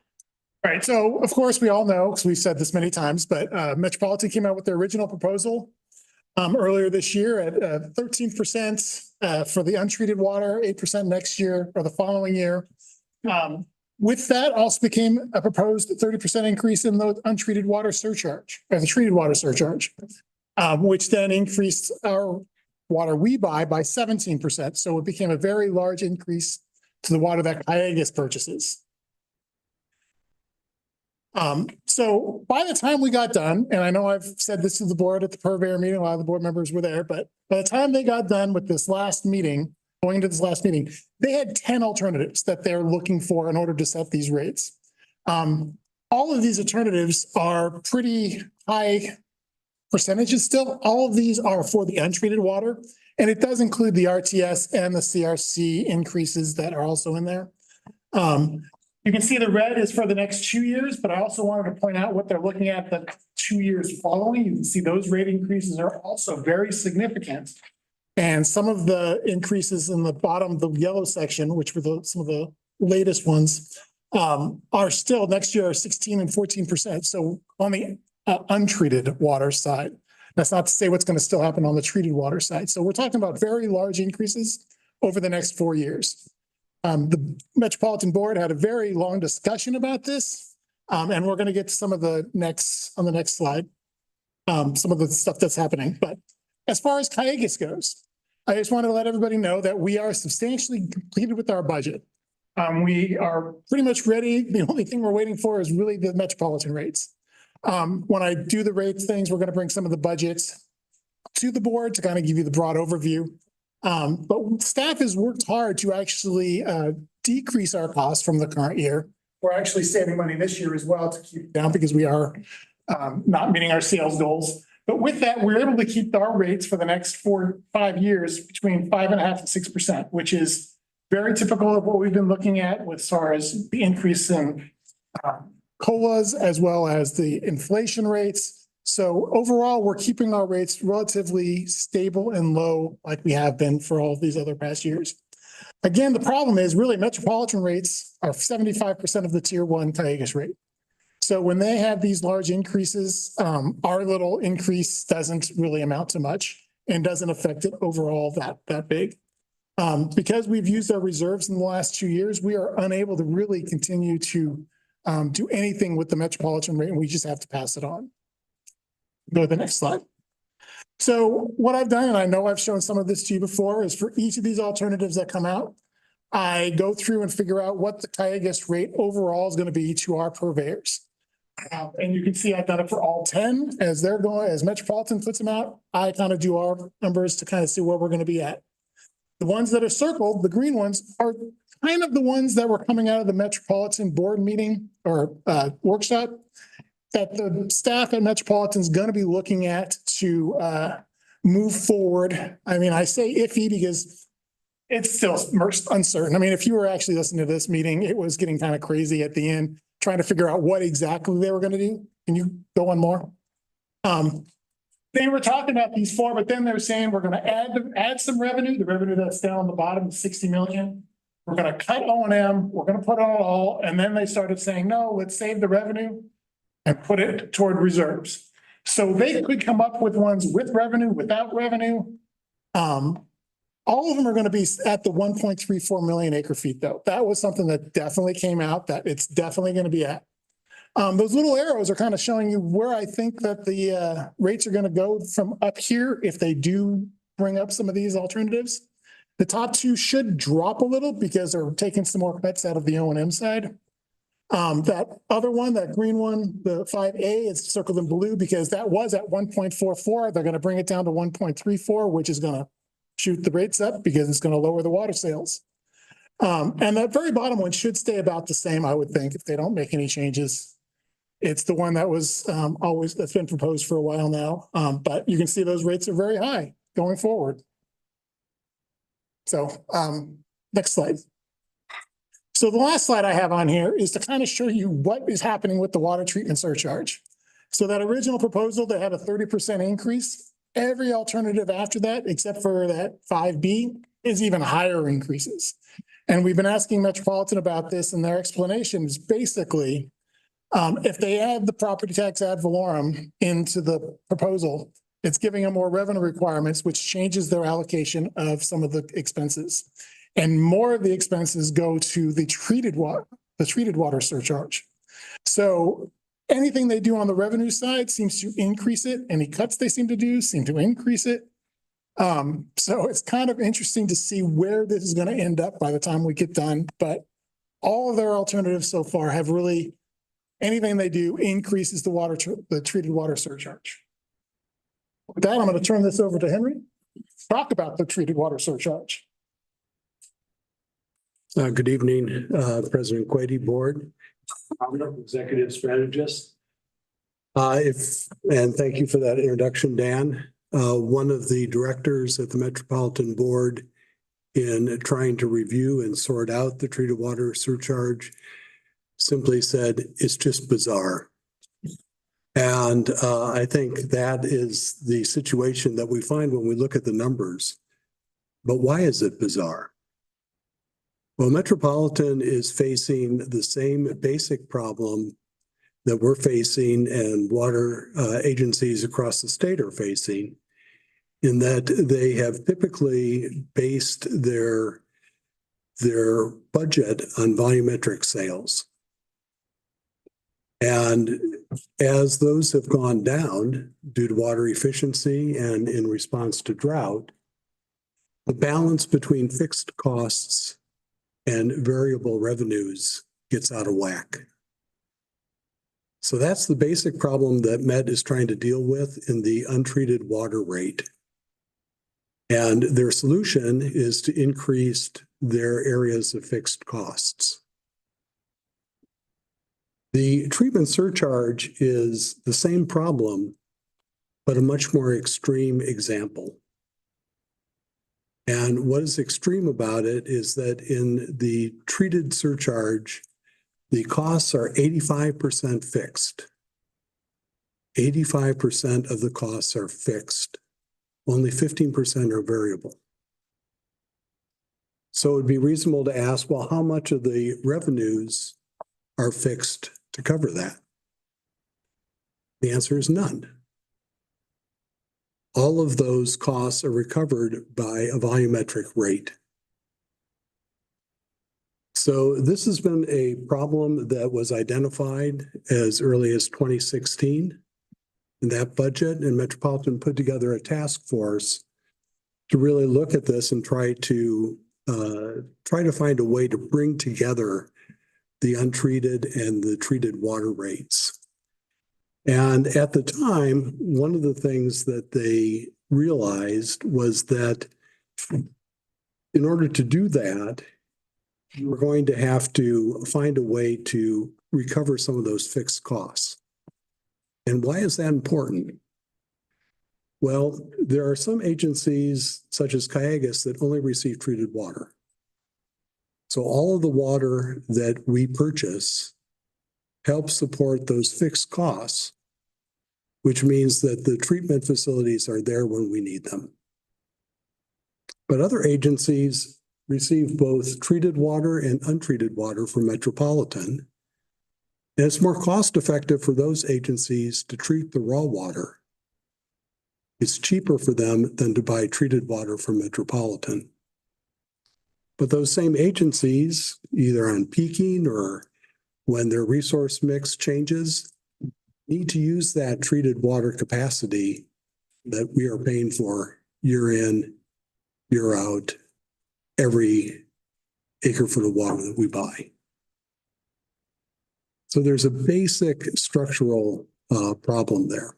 All right, so of course, we all know, because we've said this many times, but Metropolitan came out with their original proposal earlier this year at 13% for the untreated water, 8% next year or the following year. With that also became a proposed 30% increase in the untreated water surcharge, or the treated water surcharge, which then increased our water we buy by 17%. So it became a very large increase to the water that Calleguas purchases. So by the time we got done, and I know I've said this to the board at the purveyor meeting, a lot of the board members were there, but by the time they got done with this last meeting, going into this last meeting, they had 10 alternatives that they're looking for in order to set these rates. All of these alternatives are pretty high percentages still. All of these are for the untreated water, and it does include the RTS and the CRC increases that are also in there. You can see the red is for the next 2 years, but I also wanted to point out what they're looking at the 2 years following. You can see those rate increases are also very significant. And some of the increases in the bottom, the yellow section, which were some of the latest ones, are still next year are 16 and 14%. So on the untreated water side, that's not to say what's going to still happen on the treated water side. So we're talking about very large increases over the next 4 years. The Metropolitan Board had a very long discussion about this, and we're going to get to some of the on the next slide, some of the stuff that's happening. But as far as Calleguas goes, I just wanted to let everybody know that we are substantially completed with our budget. We are pretty much ready. The only thing we're waiting for is really the Metropolitan rates. When I do the rates things, we're going to bring some of the budgets to the board to kind of give you the broad overview. But staff has worked hard to actually decrease our costs from the current year. We're actually saving money this year as well to keep it down because we are not meeting our sales goals. But with that, we're able to keep our rates for the next 4 to 5 years between 5.5% and 6%, which is very typical of what we've been looking at as far as the increase in COLAs as well as the inflation rates. So overall, we're keeping our rates relatively stable and low like we have been for all of these other past years. Again, the problem is really Metropolitan rates are 75% of the tier 1 Calleguas rate. So when they have these large increases, our little increase doesn't really amount to much and doesn't affect it overall that big. Because we've used our reserves in the last 2 years, we are unable to really continue to do anything with the Metropolitan rate, and we just have to pass it on. Go to the next slide. So what I've done, and I know I've shown some of this to you before, is for each of these alternatives that come out, I go through and figure out what the Calleguas rate overall is going to be to our purveyors. And you can see I've done it for all 10 as they're going, as Metropolitan puts them out. I kind of do our numbers to kind of see where we're going to be at. The ones that are circled, the green ones, are kind of the ones that were coming out of the Metropolitan board meeting or workshop that the staff at Metropolitan is going to be looking at to move forward. I mean, I say iffy because it's still uncertain. I mean, if you were actually listening to this meeting, it was getting kind of crazy at the end, trying to figure out what exactly they were going to do. Can you go on more? They were talking about these 4, but then they're saying we're going to add some revenue. The revenue that's down on the bottom is 60 million. We're going to cut O&M. We're going to put on it all. And then they started saying, no, let's save the revenue and put it toward reserves. So they could come up with ones with revenue, without revenue. All of them are going to be at the 1.34 million acre feet, though. That was something that definitely came out that it's definitely going to be at. Those little arrows are kind of showing you where I think that the rates are going to go from up here if they do bring up some of these alternatives. The top 2 should drop a little because they're taking some more cuts out of the O&M side. That other one, that green one, the 5A, is circled in blue because that was at 1.44. They're going to bring it down to 1.34, which is going to shoot the rates up because it's going to lower the water sales. And that very bottom one should stay about the same, I would think, if they don't make any changes. It's the one that was that's been proposed for a while now. But you can see those rates are very high going forward. So next slide. So the last slide I have on here is to kind of show you what is happening with the water treatment surcharge. So that original proposal that had a 30% increase every alternative after that, except for that 5B, is even higher increases. And we've been asking Metropolitan about this, and their explanation is basically, if they add the property tax ad valorem into the proposal, it's giving them more revenue requirements, which changes their allocation of some of the expenses. And more of the expenses go to the treated water surcharge. So anything they do on the revenue side seems to increase it. Any cuts they seem to do seem to increase it. So it's kind of interesting to see where this is going to end up by the time we get done. But all of their alternatives so far have really, anything they do increases the treated water surcharge. With that, I'm going to turn this over to Henry. Talk about the treated water surcharge. Good evening, President Quady, Board. I'm an executive strategist. And thank you for that introduction, Dan. One of the directors at the Metropolitan Board in trying to review and sort out the treated water surcharge simply said, it's just bizarre. And I think that is the situation that we find when we look at the numbers. But why is it bizarre? Well, Metropolitan is facing the same basic problem that we're facing and water agencies across the state are facing, in that they have typically based their budget on volumetric sales. And as those have gone down due to water efficiency and in response to drought, the balance between fixed costs and variable revenues gets out of whack. So that's the basic problem that Met is trying to deal with in the untreated water rate. And their solution is to increase their areas of fixed costs. The treatment surcharge is the same problem, but a much more extreme example. And what is extreme about it is that in the treated surcharge, the costs are 85% fixed. 85% of the costs are fixed. Only 15% are variable. So it would be reasonable to ask, well, how much of the revenues are fixed to cover that? The answer is none. All of those costs are recovered by a volumetric rate. So this has been a problem that was identified as early as 2016 in that budget, and Metropolitan put together a task force to really look at this and try to find a way to bring together the untreated and the treated water rates. And at the time, one of the things that they realized was that in order to do that, you were going to have to find a way to recover some of those fixed costs. And why is that important? Well, there are some agencies such as Calleguas that only receive treated water. So all of the water that we purchase helps support those fixed costs, which means that the treatment facilities are there when we need them. But other agencies receive both treated water and untreated water from Metropolitan. And it's more cost effective for those agencies to treat the raw water. It's cheaper for them than to buy treated water from Metropolitan. But those same agencies, either on peaking or when their resource mix changes, need to use that treated water capacity that we are paying for year in, year out, every acre foot of water that we buy. So there's a basic structural problem there.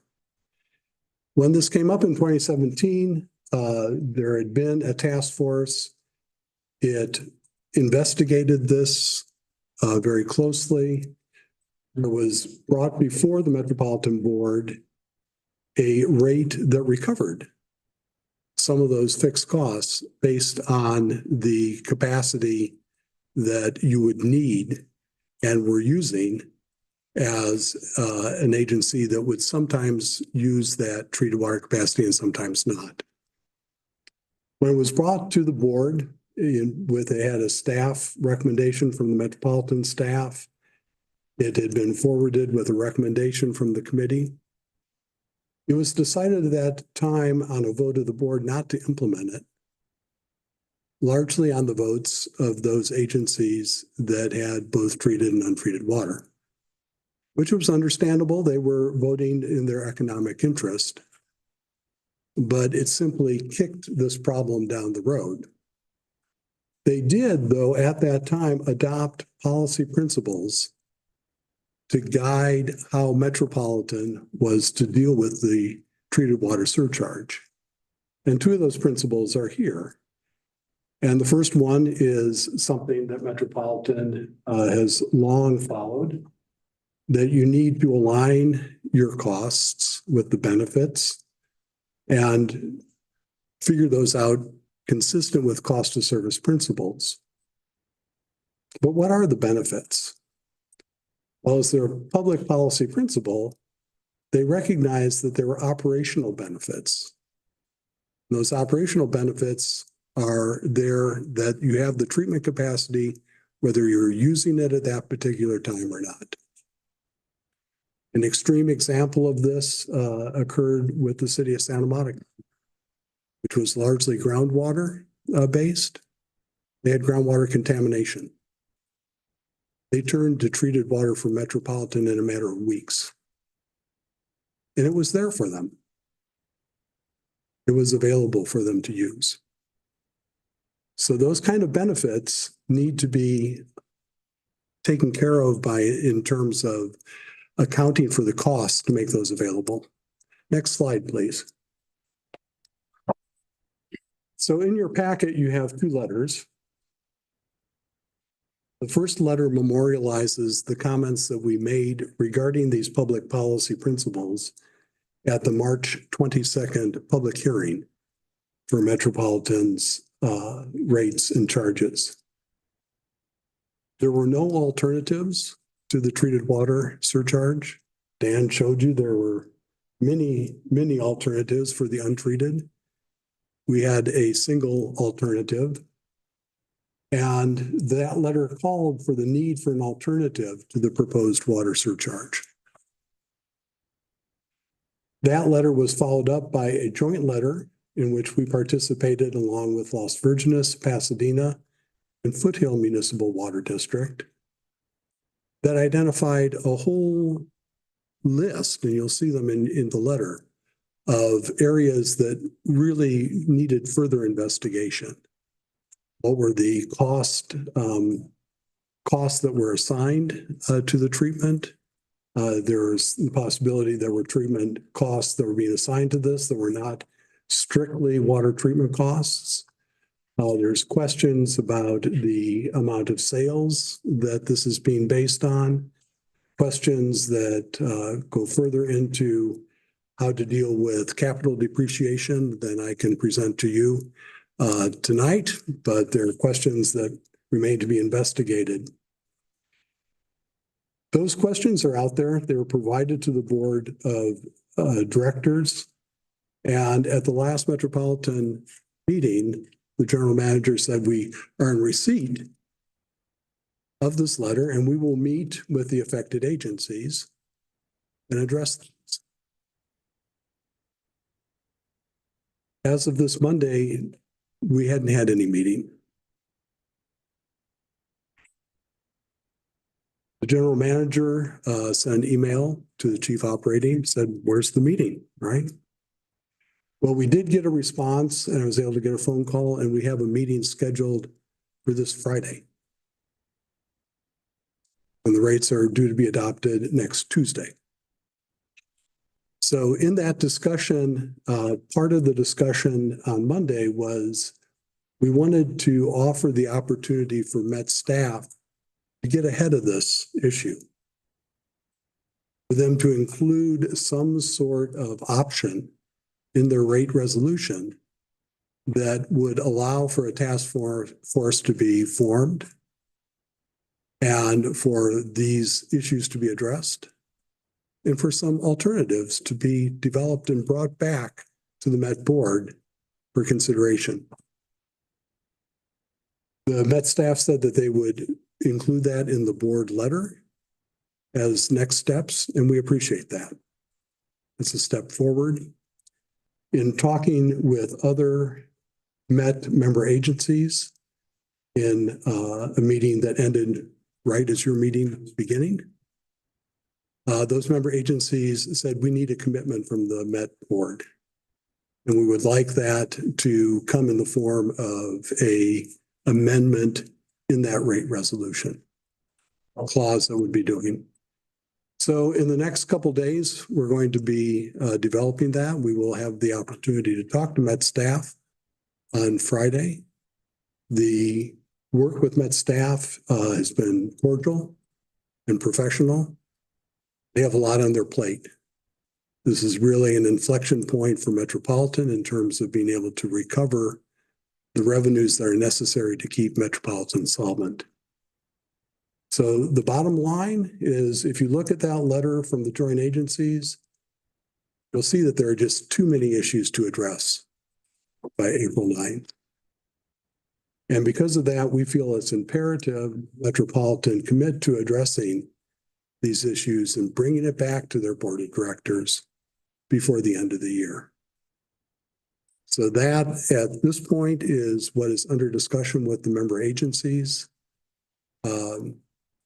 When this came up in 2017, there had been a task force. It investigated this very closely. There was brought before the Metropolitan Board a rate that recovered some of those fixed costs based on the capacity that you would need and were using as an agency that would sometimes use that treated water capacity and sometimes not. When it was brought to the board it had a staff recommendation from the metropolitan staff. It had been forwarded with a recommendation from the committee. It was decided at that time on a vote of the board not to implement it, largely on the votes of those agencies that had both treated and untreated water, which was understandable. They were voting in their economic interest, but it simply kicked this problem down the road. They did, though, at that time, adopt policy principles to guide how Metropolitan was to deal with the treated water surcharge. And two of those principles are here. And the first one is something that Metropolitan has long followed, that you need to align your costs with the benefits and figure those out consistent with cost of service principles. But what are the benefits? Well, as their public policy principle, they recognize that there are operational benefits. And those operational benefits are there that you have the treatment capacity, whether you're using it at that particular time or not. An extreme example of this occurred with the city of Santa Monica, which was largely groundwater based. They had groundwater contamination. They turned to treated water for Metropolitan in a matter of weeks. And it was there for them. It was available for them to use. So those kind of benefits need to be taken care of in terms of accounting for the cost to make those available. Next slide, please. So in your packet, you have two letters. The first letter memorializes the comments that we made regarding these public policy principles at the March 22nd public hearing for Metropolitan's rates and charges. There were no alternatives to the treated water surcharge. Dan showed you there were many, many alternatives for the untreated. We had a single alternative. And that letter called for the need for an alternative to the proposed water surcharge. That letter was followed up by a joint letter in which we participated along with Las Virgenes, Pasadena, and Foothill Municipal Water District that identified a whole list, and you'll see them in the letter, of areas that really needed further investigation. What were the costs that were assigned to the treatment? There's the possibility there were treatment costs that were being assigned to this that were not strictly water treatment costs. There's questions about the amount of sales that this is being based on, questions that go further into how to deal with capital depreciation than I can present to you tonight, but there are questions that remain to be investigated. Those questions are out there. They were provided to the board of directors. And at the last Metropolitan meeting, the general manager said we are in receipt of this letter and we will meet with the affected agencies and address things. As of this Monday, we hadn't had any meeting. The general manager sent an email to the chief operating, said, where's the meeting, right? Well, we did get a response and I was able to get a phone call and we have a meeting scheduled for this Friday. And the rates are due to be adopted next Tuesday. So in that discussion, part of the discussion on Monday was we wanted to offer the opportunity for Met staff to get ahead of this issue. For them to include some sort of option in their rate resolution that would allow for a task force to be formed and for these issues to be addressed and for some alternatives to be developed and brought back to the Met Board for consideration. The Met staff said that they would include that in the board letter as next steps, and we appreciate that. It's a step forward. In talking with other Met member agencies in a meeting that ended right as your meeting was beginning, those member agencies said we need a commitment from the Met Board. And we would like that to come in the form of a amendment in that rate resolution, a clause that would be doing. So in the next couple of days, we're going to be developing that. We will have the opportunity to talk to Met staff on Friday. The work with Met staff has been cordial and professional. They have a lot on their plate. This is really an inflection point for Metropolitan in terms of being able to recover the revenues that are necessary to keep Metropolitan solvent. So the bottom line is, if you look at that letter from the joint agencies, you'll see that there are just too many issues to address by April 9th. And because of that, we feel it's imperative Metropolitan commit to addressing these issues and bringing it back to their board of directors before the end of the year. So that at this point is what is under discussion with the member agencies.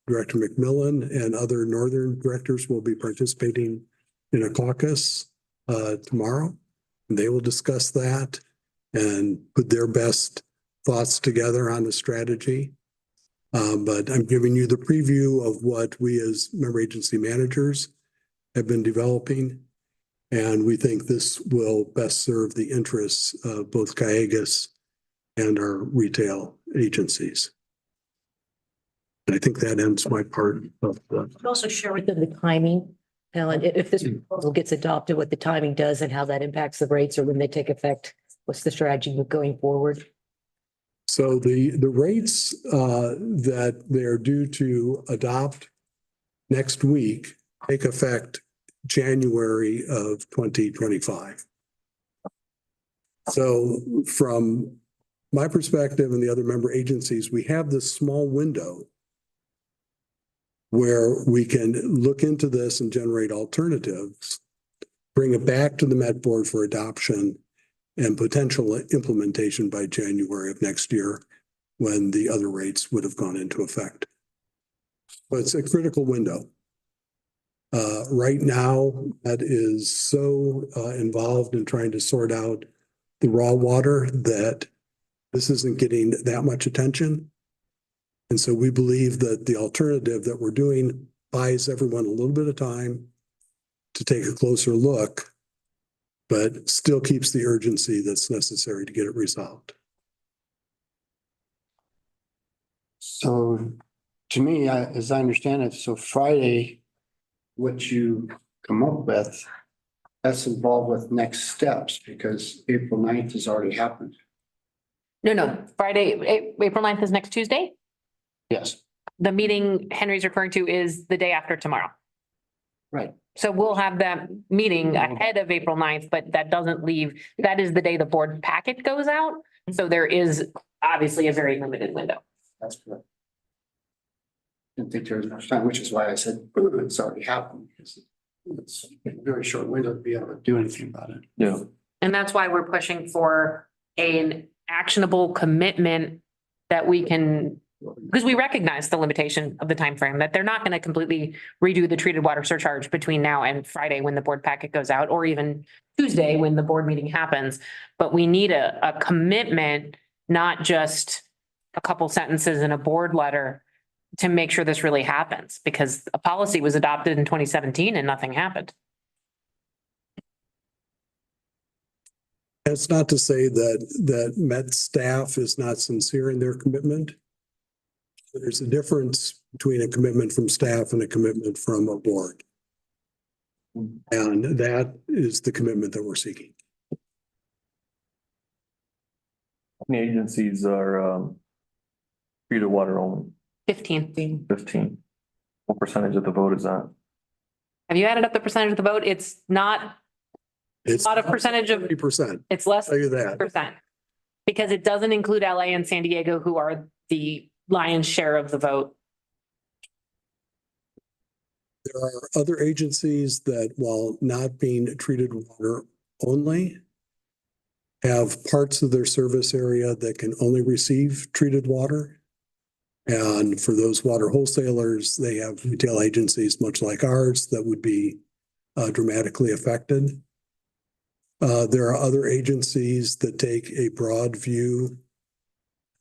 Director McMillan and other Northern directors will be participating in a caucus tomorrow. And they will discuss that and put their best thoughts together on the strategy. But I'm giving you the preview of what we as member agency managers have been developing. And we think this will best serve the interests of both Calleguas and our retail agencies. And I think that ends my part of the. Also share with them the timing, Helen, if this proposal gets adopted, what the timing does and how that impacts the rates or when they take effect. What's the strategy going forward? So the rates that they're due to adopt next week take effect January of 2025. So from my perspective and the other member agencies, we have this small window where we can look into this and generate alternatives, bring it back to the Met Board for adoption and potential implementation by January of next year when the other rates would have gone into effect. But it's a critical window. Right now, that is so involved in trying to sort out the raw water that this isn't getting that much attention. And so we believe that the alternative that we're doing buys everyone a little bit of time to take a closer look, but still keeps the urgency that's necessary to get it resolved. So to me, as I understand it, so Friday, what you come up with, that's involved with next steps because April 9th has already happened. No, Friday, April 9th is next Tuesday. Yes. The meeting Henry's referring to is the day after tomorrow. Right. So we'll have that meeting ahead of April 9th, but that doesn't leave, that is the day the board packet goes out. So there is obviously a very limited window. That's correct. Didn't think there was much time, which is why I said it's already happened. Because it's a very short window to be able to do anything about it. Yeah. And that's why we're pushing for an actionable commitment that we can, because we recognize the limitation of the time frame, that they're not going to completely redo the treated water surcharge between now and Friday when the board packet goes out, or even Tuesday when the board meeting happens. But we need a commitment, not just a couple sentences in a board letter, to make sure this really happens, because a policy was adopted in 2017 and nothing happened. It's not to say that Met staff is not sincere in their commitment. There's a difference between a commitment from staff and a commitment from a board. And that is the commitment that we're seeking. The agencies are treated water only. 15. 15. What percentage of the vote is that? Have you added up the percentage of the vote? It's not, It's Not a percentage of- 30%. it's less Tell you that. percent. Because it doesn't include LA and San Diego, who are the lion's share of the vote. There are other agencies that, while not being treated water only, have parts of their service area that can only receive treated water. And for those water wholesalers, they have retail agencies much like ours that would be dramatically affected. There are other agencies that take a broad view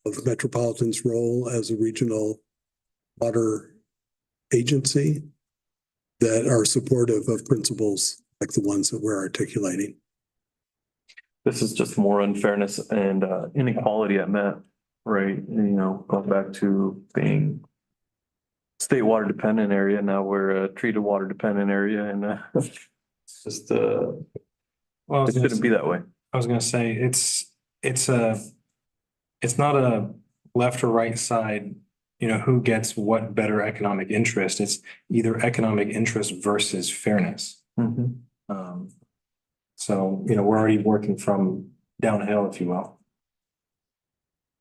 of Metropolitan's role as a regional water agency that are supportive of principles like the ones that we're articulating. This is just more unfairness and inequality at Met, right? You know, going back to being state water dependent area, now we're a treated water dependent area, and it's just Well, it shouldn't be that way. I was gonna say, it's not a left or right side, you know, who gets what better economic interest. It's either economic interest versus fairness. So, you know, we're already working from downhill, if you will.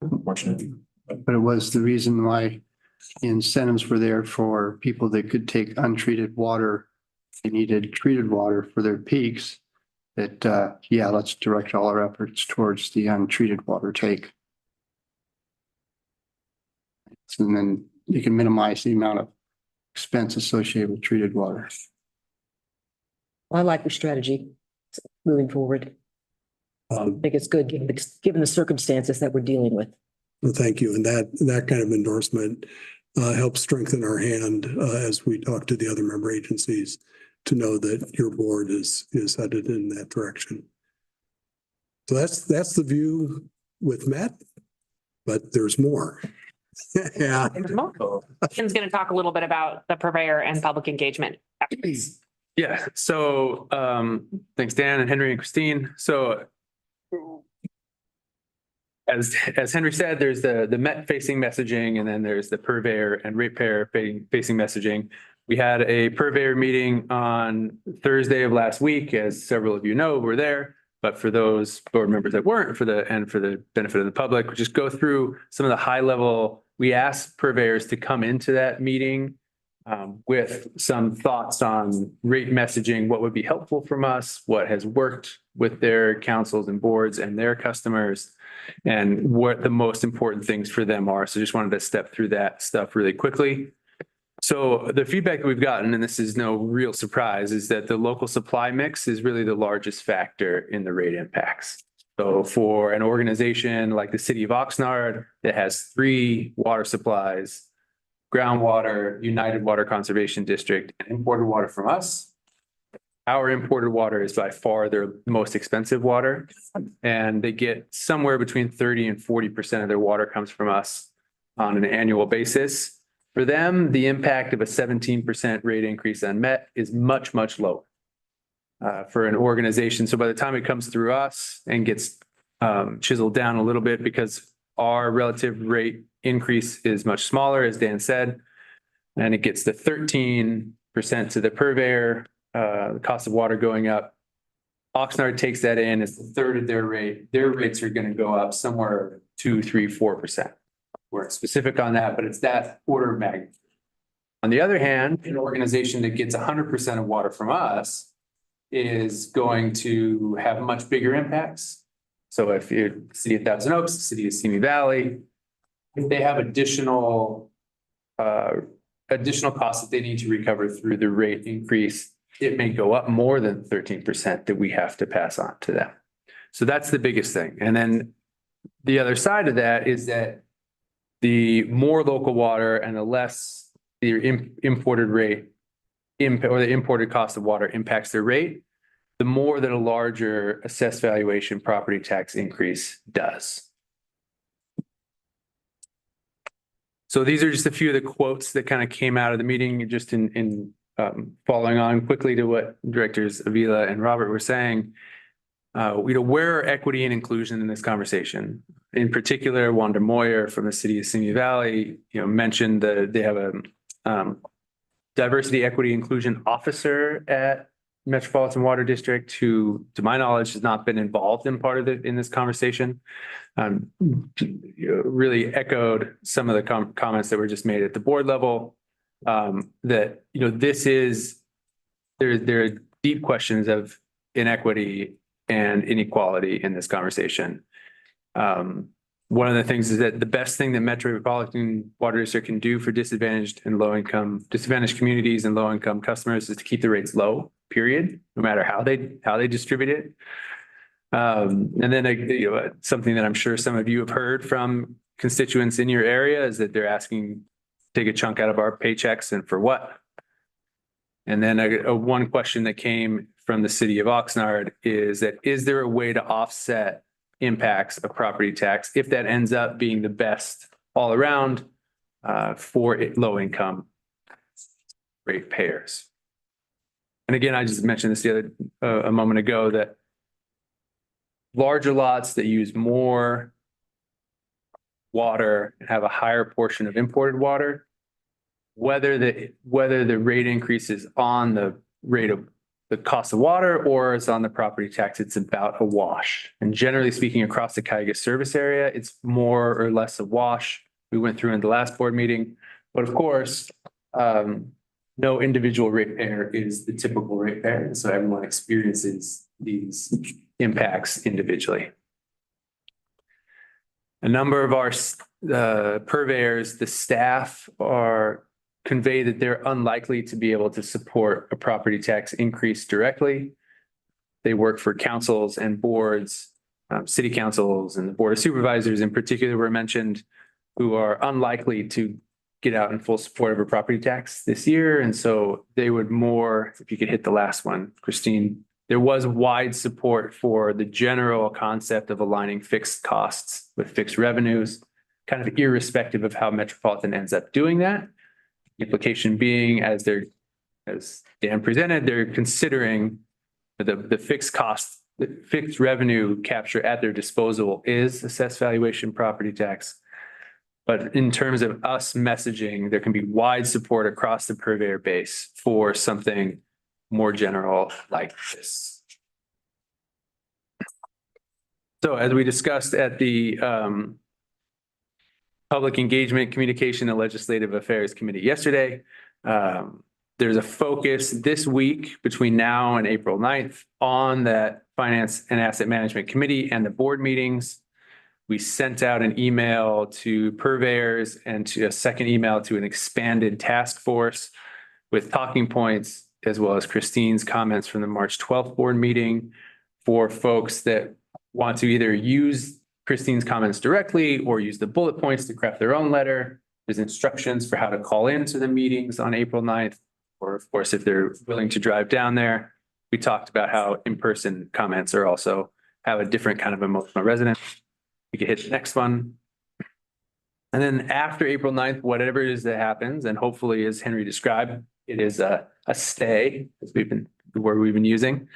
Unfortunately. But it was the reason why incentives were there for people that could take untreated water. They needed treated water for their peaks. That, yeah, let's direct all our efforts towards the untreated water take. And then you can minimize the amount of expense associated with treated water. I like your strategy moving forward. I think it's good, given the circumstances that we're dealing with. Well, thank you. And that kind of endorsement helps strengthen our hand as we talk to the other member agencies to know that your board is headed in that direction. So that's the view with Met, but there's more. Yeah. Tim's going to talk a little bit about the purveyor and public engagement. Yeah, so thanks, Dan and Henry and Christine. So as Henry said, there's the Met facing messaging, and then there's the purveyor and ratepayer facing messaging. We had a purveyor meeting on Thursday of last week, as several of you know, were there. But for those board members that weren't, for the benefit of the public, we'll just go through some of the high level. We asked purveyors to come into that meeting with some thoughts on rate messaging, what would be helpful from us, what has worked with their councils and boards and their customers, and what the most important things for them are. So just wanted to step through that stuff really quickly. So the feedback that we've gotten, and this is no real surprise, is that the local supply mix is really the largest factor in the rate impacts. So for an organization like the city of Oxnard that has 3 water supplies, groundwater, United Water Conservation District, and imported water from us, our imported water is by far their most expensive water. And they get somewhere between 30 and 40% of their water comes from us on an annual basis. For them, the impact of a 17% rate increase on Met is much, much lower for an organization. So by the time it comes through us and gets chiseled down a little bit, because our relative rate increase is much smaller, as Dan said, and it gets the 13% to the purveyor, the cost of water going up. Oxnard takes that in as a third of their rate. Their rates are going to go up somewhere 2, 3, 4%. We're specific on that, but it's that order of magnitude. On the other hand, an organization that gets 100% of water from us is going to have much bigger impacts. So if you're the city of Thousand Oaks, the city of Simi Valley, if they have additional costs that they need to recover through the rate increase, it may go up more than 13% that we have to pass on to them. So that's the biggest thing. And then the other side of that is that the more local water and the less the imported rate or the imported cost of water impacts their rate, the more that a larger assessed valuation property tax increase does. So these are just a few of the quotes that kind of came out of the meeting, just in following on quickly to what Directors Avila and Robert were saying. where are equity and inclusion in this conversation? In particular, Wanda Moyer from the city of Simi Valley, mentioned that they have a diversity, equity, inclusion officer at Metropolitan Water District who, to my knowledge, has not been involved in in this conversation. Really echoed some of the comments that were just made at the board level. That, there are deep questions of inequity and inequality in this conversation. One of the things is that the best thing that Metropolitan Water District can do for disadvantaged communities and low-income customers is to keep the rates low, period, no matter how they distribute it. And then, something that I'm sure some of you have heard from constituents in your area is that they're asking, take a chunk out of our paychecks, and for what? And then one question that came from the city of Oxnard is that, is there a way to offset impacts of property tax if that ends up being the best all around for low income rate payers? And again, I just mentioned this a moment ago, that larger lots that use more water and have a higher portion of imported water, whether the rate increases on the rate of the cost of water or it's on the property tax, it's about a wash. And generally speaking, across the Calleguas service area, it's more or less a wash. We went through in the last board meeting, but of course, no individual ratepayer is the typical ratepayer, and so everyone experiences these impacts individually. A number of our purveyors, the staff convey that they're unlikely to be able to support a property tax increase directly. They work for councils and boards, city councils, and the board of supervisors in particular were mentioned, who are unlikely to get out in full support of a property tax this year. And so they would more, if you could hit the last one, Christine, there was wide support for the general concept of aligning fixed costs with fixed revenues, kind of irrespective of how Metropolitan ends up doing that. The implication being, as Dan presented, they're considering the fixed cost, the fixed revenue capture at their disposal is assessed valuation property tax. But in terms of us messaging, there can be wide support across the purveyor base for something more general like this. So as we discussed at the Public Engagement, Communication, and Legislative Affairs Committee yesterday, there's a focus this week between now and April 9th on that Finance and Asset Management Committee and the board meetings. We sent out an email to purveyors and to a second email to an expanded task force with talking points, as well as Christine's comments from the March 12th board meeting for folks that want to either use Christine's comments directly or use the bullet points to craft their own letter. There's instructions for how to call into the meetings on April 9th, or of course, if they're willing to drive down there. We talked about how in-person comments are also have a different kind of emotional resonance. We could hit the next one. And then after April 9th, whatever it is that happens, and hopefully, as Henry described, it is a stay, as we've been using.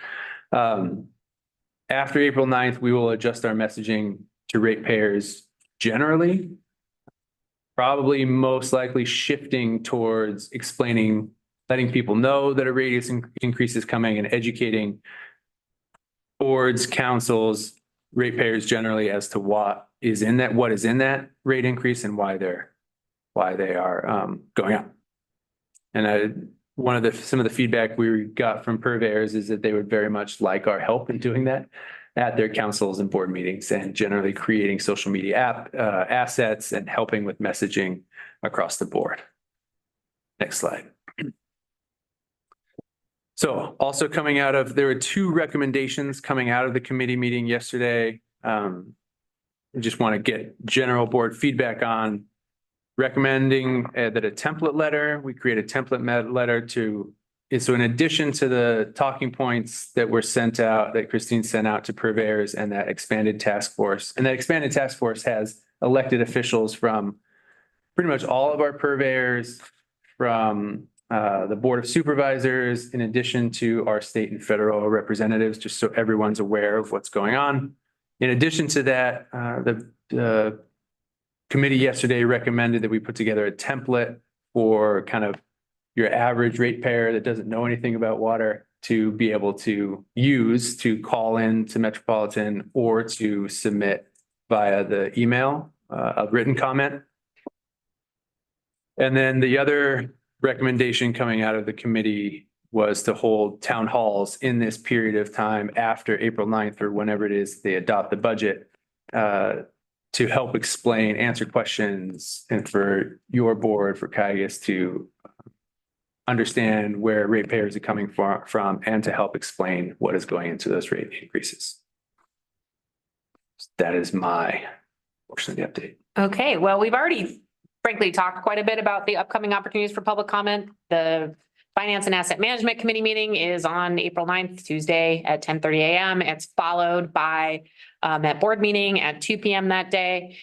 After April 9th, we will adjust our messaging to ratepayers generally, probably most likely shifting towards explaining, letting people know that a rate increase is coming and educating boards, councils, ratepayers generally as to what is in that rate increase and why they are going up. And some of the feedback we got from purveyors is that they would very much like our help in doing that at their councils and board meetings, and generally creating social media assets and helping with messaging across the board. Next slide. So also there were two recommendations coming out of the committee meeting yesterday. I just want to get general board feedback on recommending that a template letter, we create a template letter so in addition to the talking points that were sent out, that Christine sent out to purveyors and that expanded task force, and that expanded task force has elected officials from pretty much all of our purveyors, from the Board of Supervisors, in addition to our state and federal representatives, just so everyone's aware of what's going on. In addition to that, the committee yesterday recommended that we put together a template for kind of your average ratepayer that doesn't know anything about water to be able to use to call in to Metropolitan or to submit via the email, a written comment. And then the other recommendation coming out of the committee was to hold town halls in this period of time after April 9th or whenever it is they adopt the budget, to help explain, answer questions, and for your board, for Calleguas to understand where ratepayers are coming from and to help explain what is going into those rate increases. That is my portion of the update. Okay, well, we've already frankly talked quite a bit about the upcoming opportunities for public comment. The Finance and Asset Management Committee meeting is on April 9th, Tuesday at 10:30 a.m. It's followed by that board meeting at 2 p.m. that day.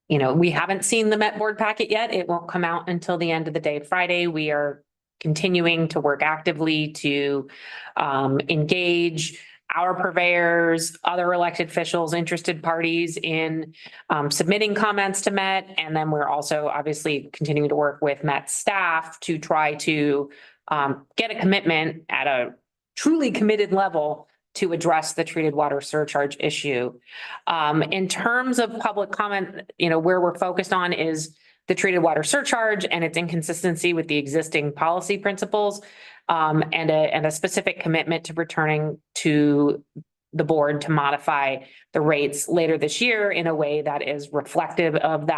We haven't seen the Met board packet yet. It won't come out until the end of the day Friday. We are continuing to work actively to engage our purveyors, other elected officials, interested parties in submitting comments to Met. And then we're also obviously continuing to work with Met staff to try to get a commitment at a truly committed level to address the treated water surcharge issue. In terms of public comment, where we're focused on is the treated water surcharge and its inconsistency with the existing policy principles, and a specific commitment to returning to the board to modify the rates later this year in a way that is reflective of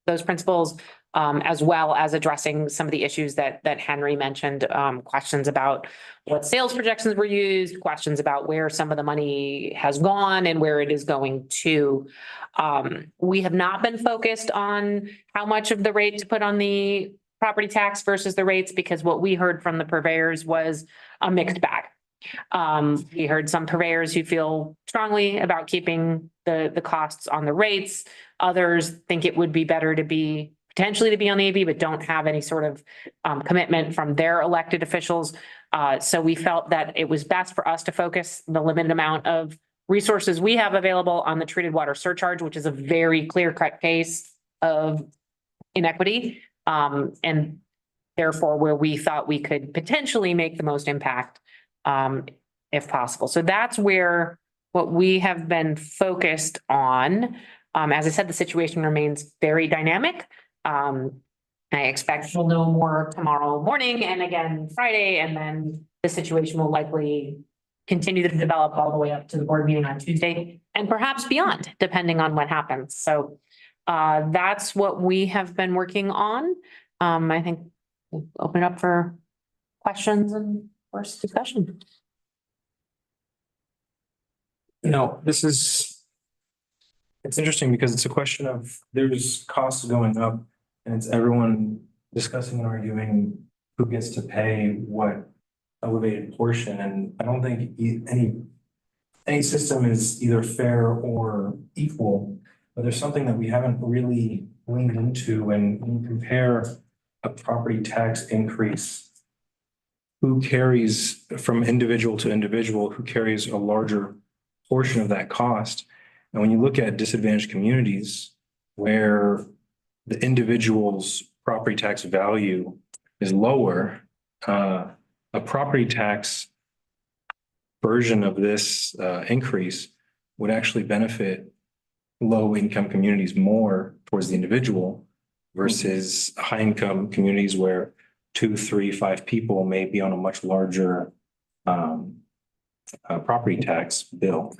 those principles, as well as addressing some of the issues that Henry mentioned, questions about what sales projections were used, questions about where some of the money has gone and where it is going to. We have not been focused on how much of the rate to put on the property tax versus the rates, because what we heard from the purveyors was a mixed bag. We heard some purveyors who feel strongly about keeping the costs on the rates. Others think it would be better to potentially be on the AB, but don't have any sort of commitment from their elected officials. So we felt that it was best for us to focus the limited amount of resources we have available on the treated water surcharge, which is a very clear-cut case of inequity. And therefore where we thought we could potentially make the most impact, if possible. So that's what we have been focused on. As I said, the situation remains very dynamic. I expect we'll know more tomorrow morning and again Friday, and then the situation will likely continue to develop all the way up to the board meeting on Tuesday and perhaps beyond, depending on what happens. So that's what we have been working on. I think we'll open it up for questions and first discussion. It's interesting because it's a question of there's costs going up and it's everyone discussing and arguing who gets to pay what elevated portion. And I don't think any system is either fair or equal, but there's something that we haven't really leaned into when you compare a property tax increase. Who carries from individual to individual, who carries a larger portion of that cost? And when you look at disadvantaged communities where the individual's property tax value is lower, a property tax version of this increase would actually benefit low-income communities more towards the individual versus high-income communities where 2, 3, 5 people may be on a much larger property tax bill.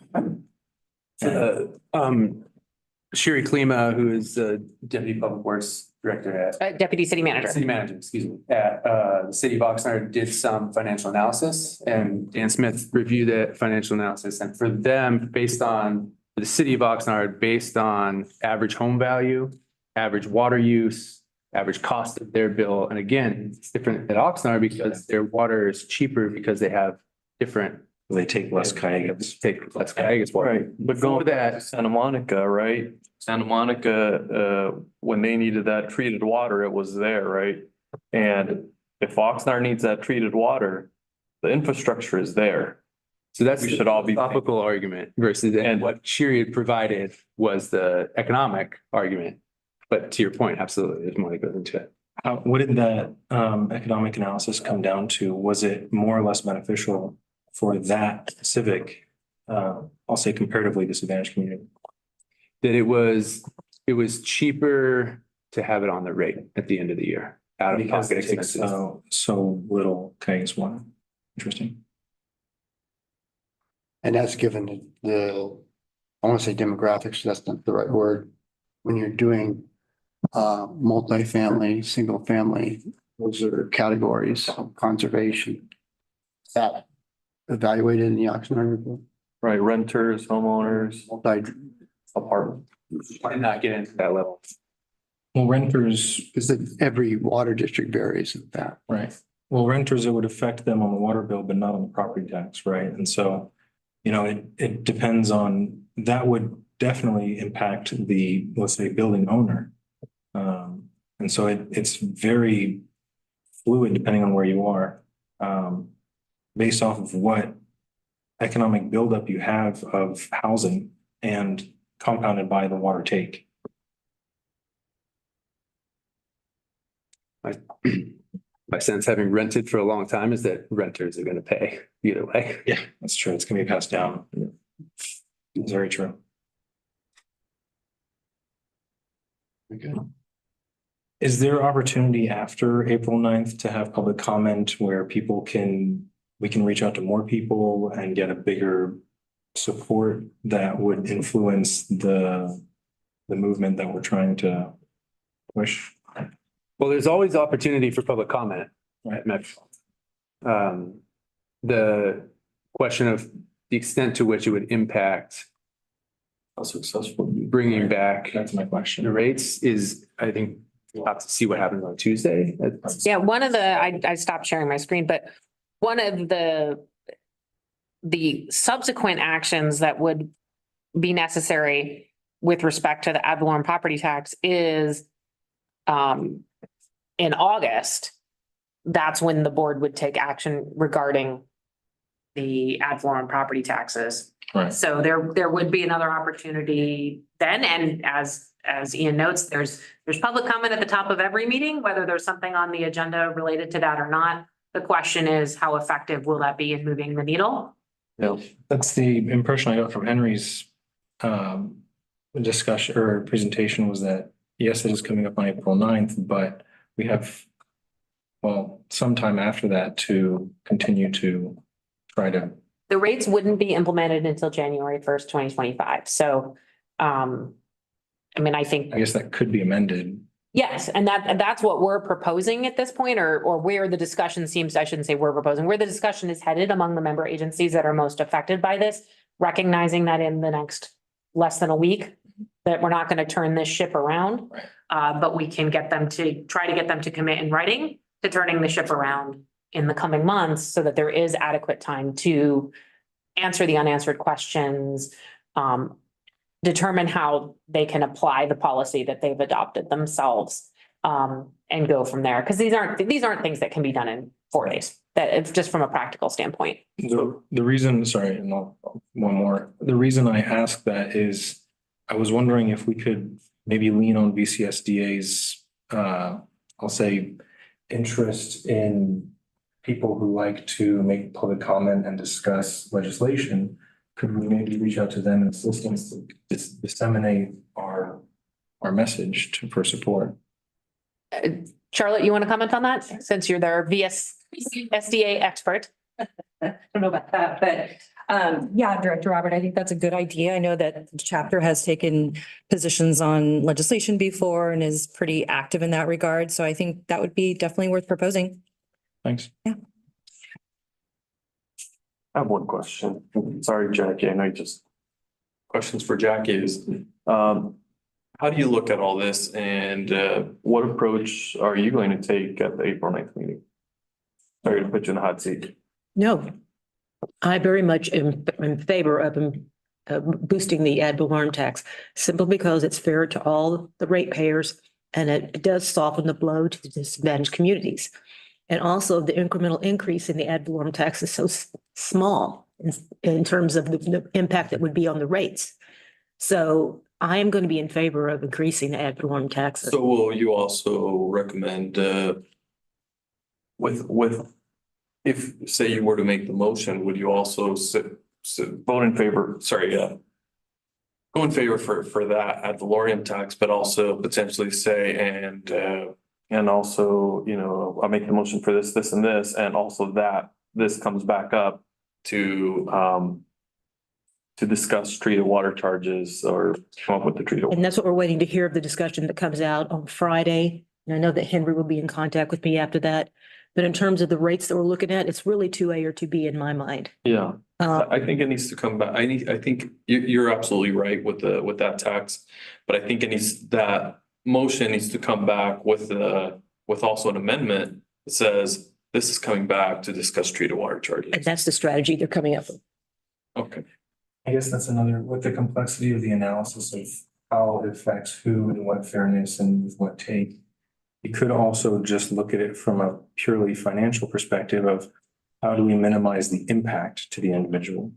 Shiri Klima, who is the Deputy Public Works Director at Deputy City Manager. Excuse me, at the City of Oxnard, did some financial analysis, and Dan Smith reviewed that financial analysis. And for them, the City of Oxnard, based on average home value, average water use, average cost of their bill. And again, it's different at Oxnard because their water is cheaper because they have different. They take less Calleguas water. Right, but going to Santa Monica, right? Santa Monica, when they needed that treated water, it was there, right? And if Oxnard needs that treated water, the infrastructure is there. So that's We the should all be- philosophical argument versus and what Shiri provided was the economic argument. But to your point, absolutely, there's more that goes into it. What did that economic analysis come down to? Was it more or less beneficial for that specific, I'll say comparatively disadvantaged community? That it was cheaper to have it on the rate at the end of the year, out of Because pocket it takes expenses. so little, okay, is one. Interesting. And that's given the, I want to say demographics, that's not the right word. When you're doing multifamily, single family, those are categories of conservation. Is that evaluated in the Oxnard report? Right, renters, homeowners, Multi apartment. Might not get into that level. Well, renters, because every water district varies with that. right. Well, renters, it would affect them on the water bill, but not on the property tax, right? And so, you know, it depends on, that would definitely impact the, let's say, building owner. And so it's very fluid depending on where you are, based off of what economic buildup you have of housing and compounded by the water take. My sense, having rented for a long time, is that renters are gonna pay either way. Yeah, that's true. It's gonna be passed down. It's very true. Okay. Is there opportunity after April 9th to have public comment where we can reach out to more people and get a bigger support that would influence the movement that we're trying to push? Well, there's always opportunity for public comment at Metro. The question of the extent to which it would impact How successful? bringing back That's my question. the rates is, I think, we'll have to see what happens on Tuesday. Yeah, one of the, I stopped sharing my screen, but one of the subsequent actions that would be necessary with respect to the ad valorem property tax is in August, that's when the board would take action regarding the ad valorem property taxes. Right. So there would be another opportunity then, and as Ian notes, there's public comment at the top of every meeting, whether there's something on the agenda related to that or not. The question is, how effective will that be in moving the needle? Yeah. That's the impression I got from Henry's discussion or presentation, was that, yes, it is coming up on April 9th, but we have, well, sometime after that to continue to try to. The rates wouldn't be implemented until January 1st, 2025. So, I mean, I think. I guess that could be amended. Yes, and that's what we're proposing at this point, or where the discussion seems, I shouldn't say we're proposing, where the discussion is headed among the member agencies that are most affected by this, recognizing that in the next less than a week, that we're not going to turn this ship around. But we can get them to try to get them to commit in writing to turning the ship around in the coming months so that there is adequate time to answer the unanswered questions, determine how they can apply the policy that they've adopted themselves, and go from there. Because these aren't things that can be done in 4 days. That it's just from a practical standpoint. The reason, sorry, and one more. The reason I ask that is I was wondering if we could maybe lean on VCSDA's, I'll say, interest in people who like to make public comment and discuss legislation. Could we maybe reach out to them and assist us to disseminate our message for support? Charlotte, you want to comment on that since you're their SDA expert? I don't know about that, but yeah, Director Robert, I think that's a good idea. I know that the chapter has taken positions on legislation before and is pretty active in that regard. So I think that would be definitely worth proposing. Thanks. Yeah. I have one question. Sorry, Jackie, I know you just. Questions for Jackie is, how do you look at all this and what approach are you going to take at the April 9th meeting? Sorry to put you in the hot seat. No, I very much am in favor of boosting the ad valorem tax, simply because it's fair to all the ratepayers And it does soften the blow to the disadvantaged communities. And also the incremental increase in the ad valorem tax is so small in terms of the impact that would be on the rates. So I am going to be in favor of increasing the ad valorem taxes. So will you also recommend, if, say you were to make the motion, would you also vote in favor, go in favor for that ad valorem tax, but also potentially say, and also, you know, I'll make the motion for this, this and this, and also that this comes back up to discuss treated water charges or come up with the treated. And that's what we're waiting to hear of the discussion that comes out on Friday. And I know that Henry will be in contact with me after that. But in terms of the rates that we're looking at, it's really 2A or 2B in my mind. Yeah, I think it needs to come back. I think you're absolutely right with that tax. But I think that motion needs to come back with also an amendment that says this is coming back to discuss treated water charges. And that's the strategy they're coming up with. Okay. I guess that's another, with the complexity of the analysis of how it affects who and what fairness and with what take. You could also just look at it from a purely financial perspective of how do we minimize the impact to the individual?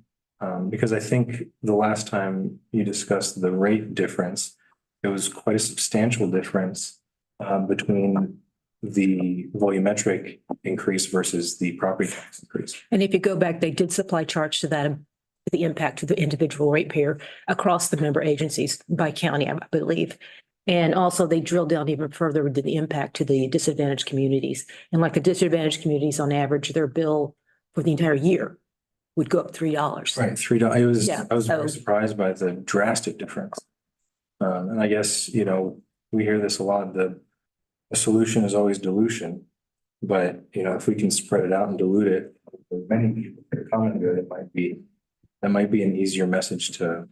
Because I think the last time you discussed the rate difference, it was quite a substantial difference between the volumetric increase versus the property tax increase. And if you go back, they did supply charge to that, the impact to the individual ratepayer across the member agencies by county, I believe. And also they drilled down even further into the impact to the disadvantaged communities. And like the disadvantaged communities, on average, their bill for the entire year would go up $3. Right, $3. Yeah, I was so- very surprised by the drastic difference. And I guess, you know, we hear this a lot, the solution is always dilution. But, you know, if we can spread it out and dilute it, for many people that are common good, that might be an easier message to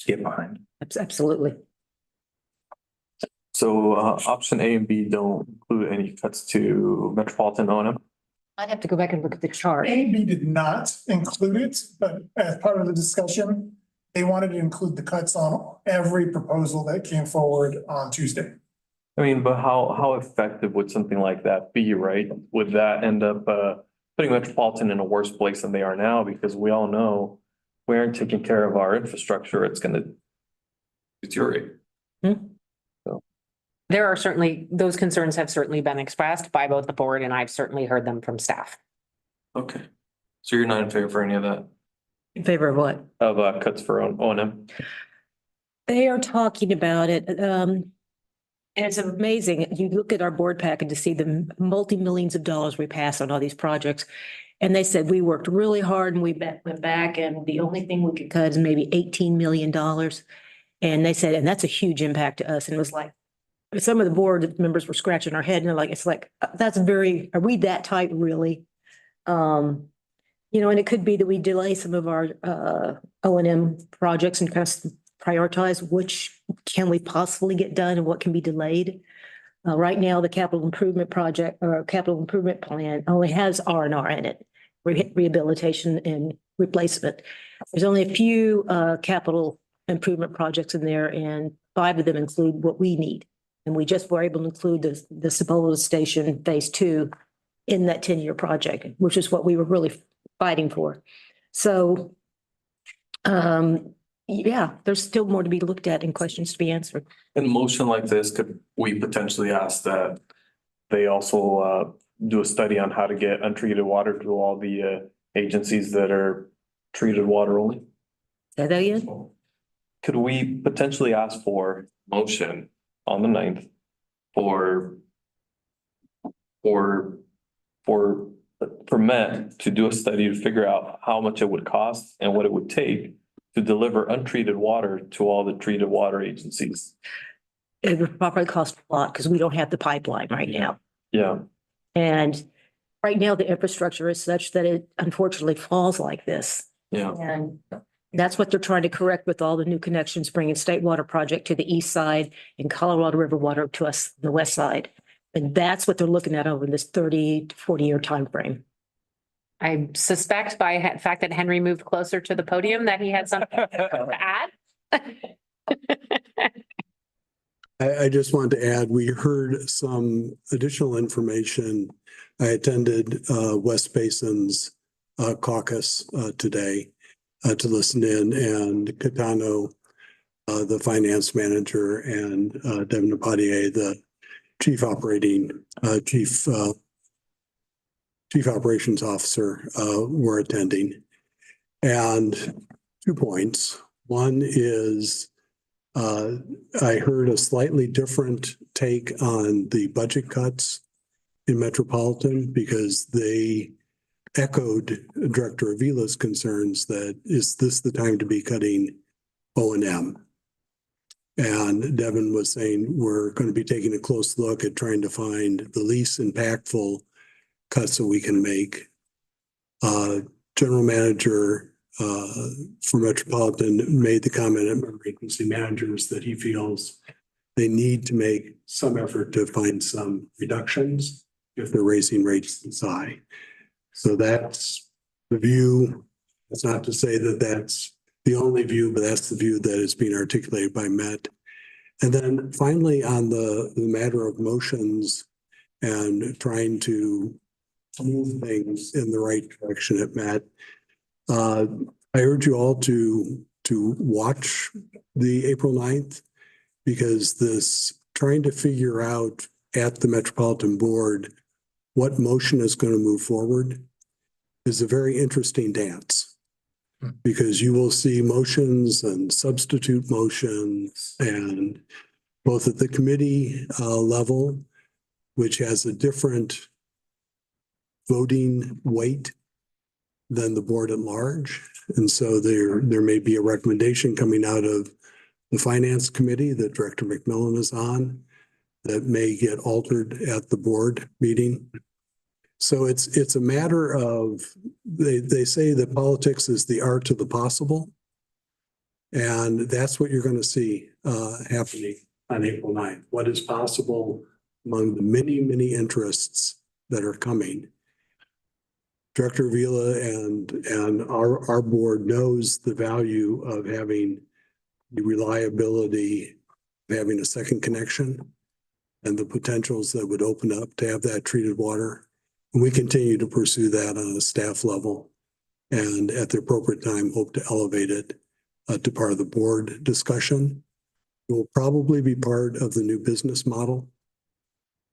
get behind. Absolutely. So option A and B don't include any cuts to Metropolitan O&M. I'd have to go back and look at the chart. A and B did not include it, but as part of the discussion, they wanted to include the cuts on every proposal that came forward on Tuesday. I mean, but how effective would something like that be, right? Would that end up putting Metropolitan in a worse place than they are now? Because we all know we aren't taking care of our infrastructure, it's gonna deteriorate. There are certainly, those concerns have certainly been expressed by both the board and I've certainly heard them from staff. Okay. So you're not in favor for any of that? In favor of what? Of cuts for O&M? They are talking about it. And it's amazing. You look at our board packet to see the multi-millions of dollars we pass on all these projects. And they said, we worked really hard and we went back and the only thing we could cut is maybe $18 million. And they said, and that's a huge impact to us. And it was like, some of the board members were scratching our head and they're like, it's like, are we that tight really? You know, and it could be that we delay some of our O&M projects and kind of prioritize which can we possibly get done and what can be delayed. Right now, the capital improvement project or capital improvement plan only has R&R in it, rehabilitation and replacement. There's only a few capital improvement projects in there and 5 of them include what we need. And we just were able to include the Cibola Station Phase 2 in that 10-year project, which is what we were really fighting for. So, yeah, there's still more to be looked at and questions to be answered. In a motion like this, could we potentially ask that they also do a study on how to get untreated water to all the agencies that are treated water only? Say that again? Could we potentially ask for motion on the 9th for Met to do a study to figure out how much it would cost and what it would take to deliver untreated water to all the treated water agencies? It would probably cost a lot because we don't have the pipeline right now. Yeah. And right now, the infrastructure is such that it unfortunately falls like this. Yeah. And that's what they're trying to correct with all the new connections, bringing State Water Project to the east side and Colorado River Water to us, the west side. And that's what they're looking at over this 30 to 40-year timeframe. I suspect by the fact that Henry moved closer to the podium that he had something to add. I just wanted to add, we heard some additional information. I attended West Basin's caucus today to listen in, and Catano, the finance manager, and Devin Napadier, the chief operations officer, were attending. And 2 points. One is I heard a slightly different take on the budget cuts in Metropolitan, because they echoed Director Avila's concerns that is this the time to be cutting O&M? And Devin was saying we're going to be taking a close look at trying to find the least impactful cuts that we can make. General manager for Metropolitan made the comment at member agency managers that he feels they need to make some effort to find some reductions if they're raising rates this high. So that's the view. That's not to say that that's the only view, but that's the view that is being articulated by Met. And then finally, on the matter of motions and trying to move things in the right direction at Met, I urge you all to watch the April 9th, because this trying to figure out at the Metropolitan Board what motion is going to move forward is a very interesting dance, because you will see motions and substitute motions, and both at the committee level, which has a different voting weight than the board at large. And so there may be a recommendation coming out of the finance committee that Director McMillan is on that may get altered at the board meeting. So it's a matter of, they say that politics is the art of the possible. And that's what you're going to see happening on April 9th. What is possible among the many, many interests that are coming. Director Avila and our board knows the value of having the reliability, of having a second connection, and the potentials that would open up to have that treated water. And we continue to pursue that on a staff level, and at the appropriate time hope to elevate it to part of the board discussion. It will probably be part of the new business model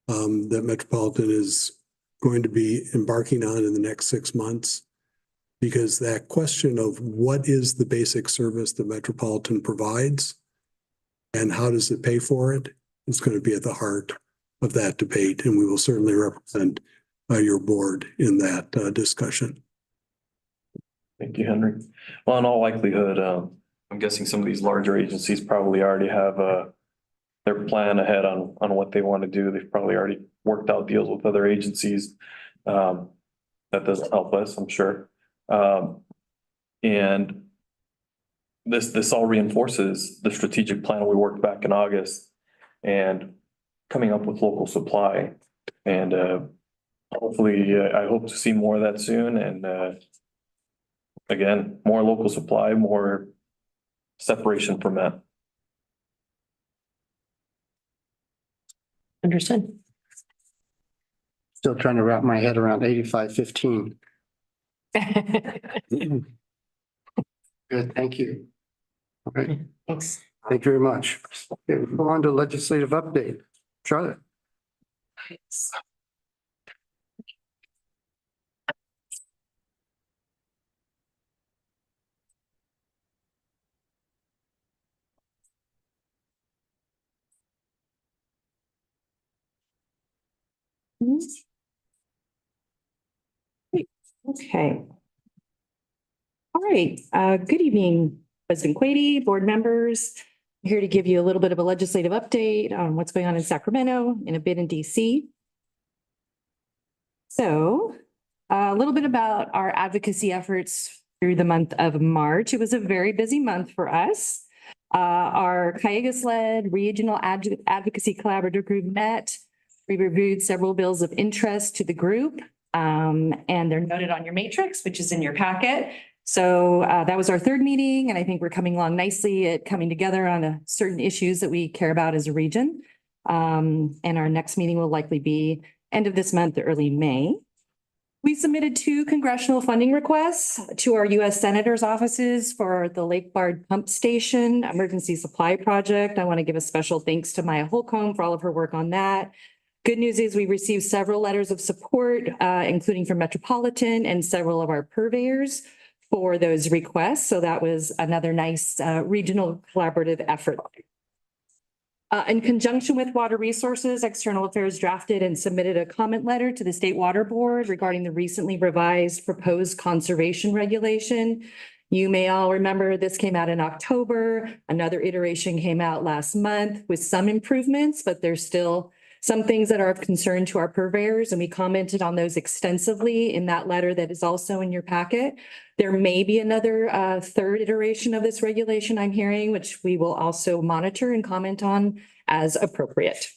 that Metropolitan is going to be embarking on in the next 6 months, because that question of what is the basic service that Metropolitan provides and how does it pay for it is going to be at the heart of that debate. And we will certainly represent your board in that discussion. Thank you, Henry. Well, in all likelihood, I'm guessing some of these larger agencies probably already have their plan ahead on what they want to do. They've probably already worked out deals with other agencies. That doesn't help us, I'm sure. And this all reinforces the strategic plan we worked back in August and coming up with local supply. And hopefully, I hope to see more of that soon. And again, more local supply, more separation from that. Understood. Still trying to wrap my head around 8515. Good, thank you. Okay, Thanks. thank you very much. Okay, we'll go on to legislative update. Charlotte. Okay. All right, good evening, President Quady, board members. I'm here to give you a little bit of a legislative update on what's going on in Sacramento and a bit in DC. So a little bit about our advocacy efforts through the month of March. It was a very busy month for us. Our Calleguas-led regional advocacy collaborative group met. We reviewed several bills of interest to the group, and they're noted on your matrix, which is in your packet. So that was our third meeting, and I think we're coming along nicely at coming together on certain issues that we care about as a region. And our next meeting will likely be end of this month, or early May. We submitted 2 congressional funding requests to our U.S. Senators' offices for the Lake Bard Pump Station Emergency Supply Project. I want to give a special thanks to Maya Holcomb for all of her work on that. Good news is we received several letters of support, including from Metropolitan and several of our purveyors for those requests. So that was another nice regional collaborative effort. In conjunction with Water Resources, External Affairs drafted and submitted a comment letter to the State Water Board regarding the recently revised proposed conservation regulation. You may all remember this came out in October. Another iteration came out last month with some improvements, but there's still some things that are of concern to our purveyors, and we commented on those extensively in that letter that is also in your packet. There may be another third iteration of this regulation I'm hearing, which we will also monitor and comment on as appropriate.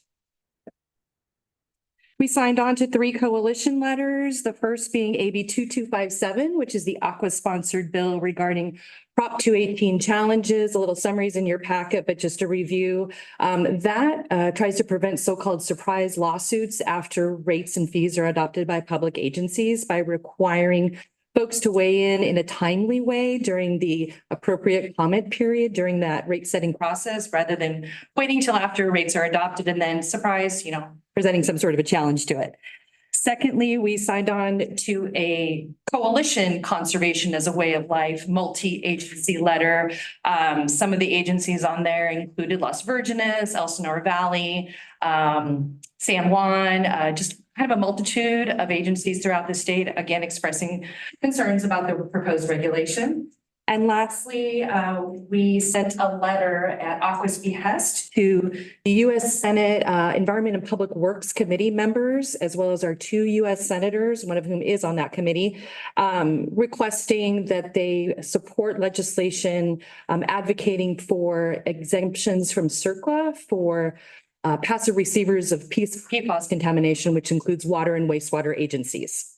We signed on to 3 coalition letters, the first being AB 2257, which is the Aqua-sponsored bill regarding Prop 218 challenges. A little summaries in your packet, but just a review. That tries to prevent so-called surprise lawsuits after rates and fees are adopted by public agencies by requiring folks to weigh in a timely way during the appropriate comment period during that rate setting process, rather than waiting till after rates are adopted and then surprise, presenting some sort of a challenge to it. Secondly, we signed on to a coalition conservation as a way of life, multi-agency letter. Some of the agencies on there included Las Virgenes, Elsinore Valley, San Juan, just kind of a multitude of agencies throughout the state, again, expressing concerns about the proposed regulation. And lastly, we sent a letter at Aqua's behest to the U.S. Senate Environment and Public Works Committee members, as well as our 2 U.S. senators, one of whom is on that committee, requesting that they support legislation advocating for exemptions from CERCLA for passive receivers of PFAS contamination, which includes water and wastewater agencies.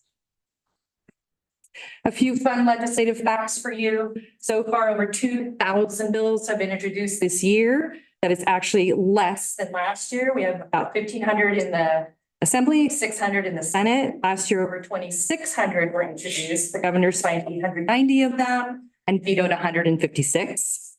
A few fun legislative facts for you. So far, over 2,000 bills have been introduced this year. That is actually less than last year. We have about 1,500 in the Assembly, 600 in the Senate. Last year, over 2,600 were introduced. The governor signed 890 of them and vetoed 156.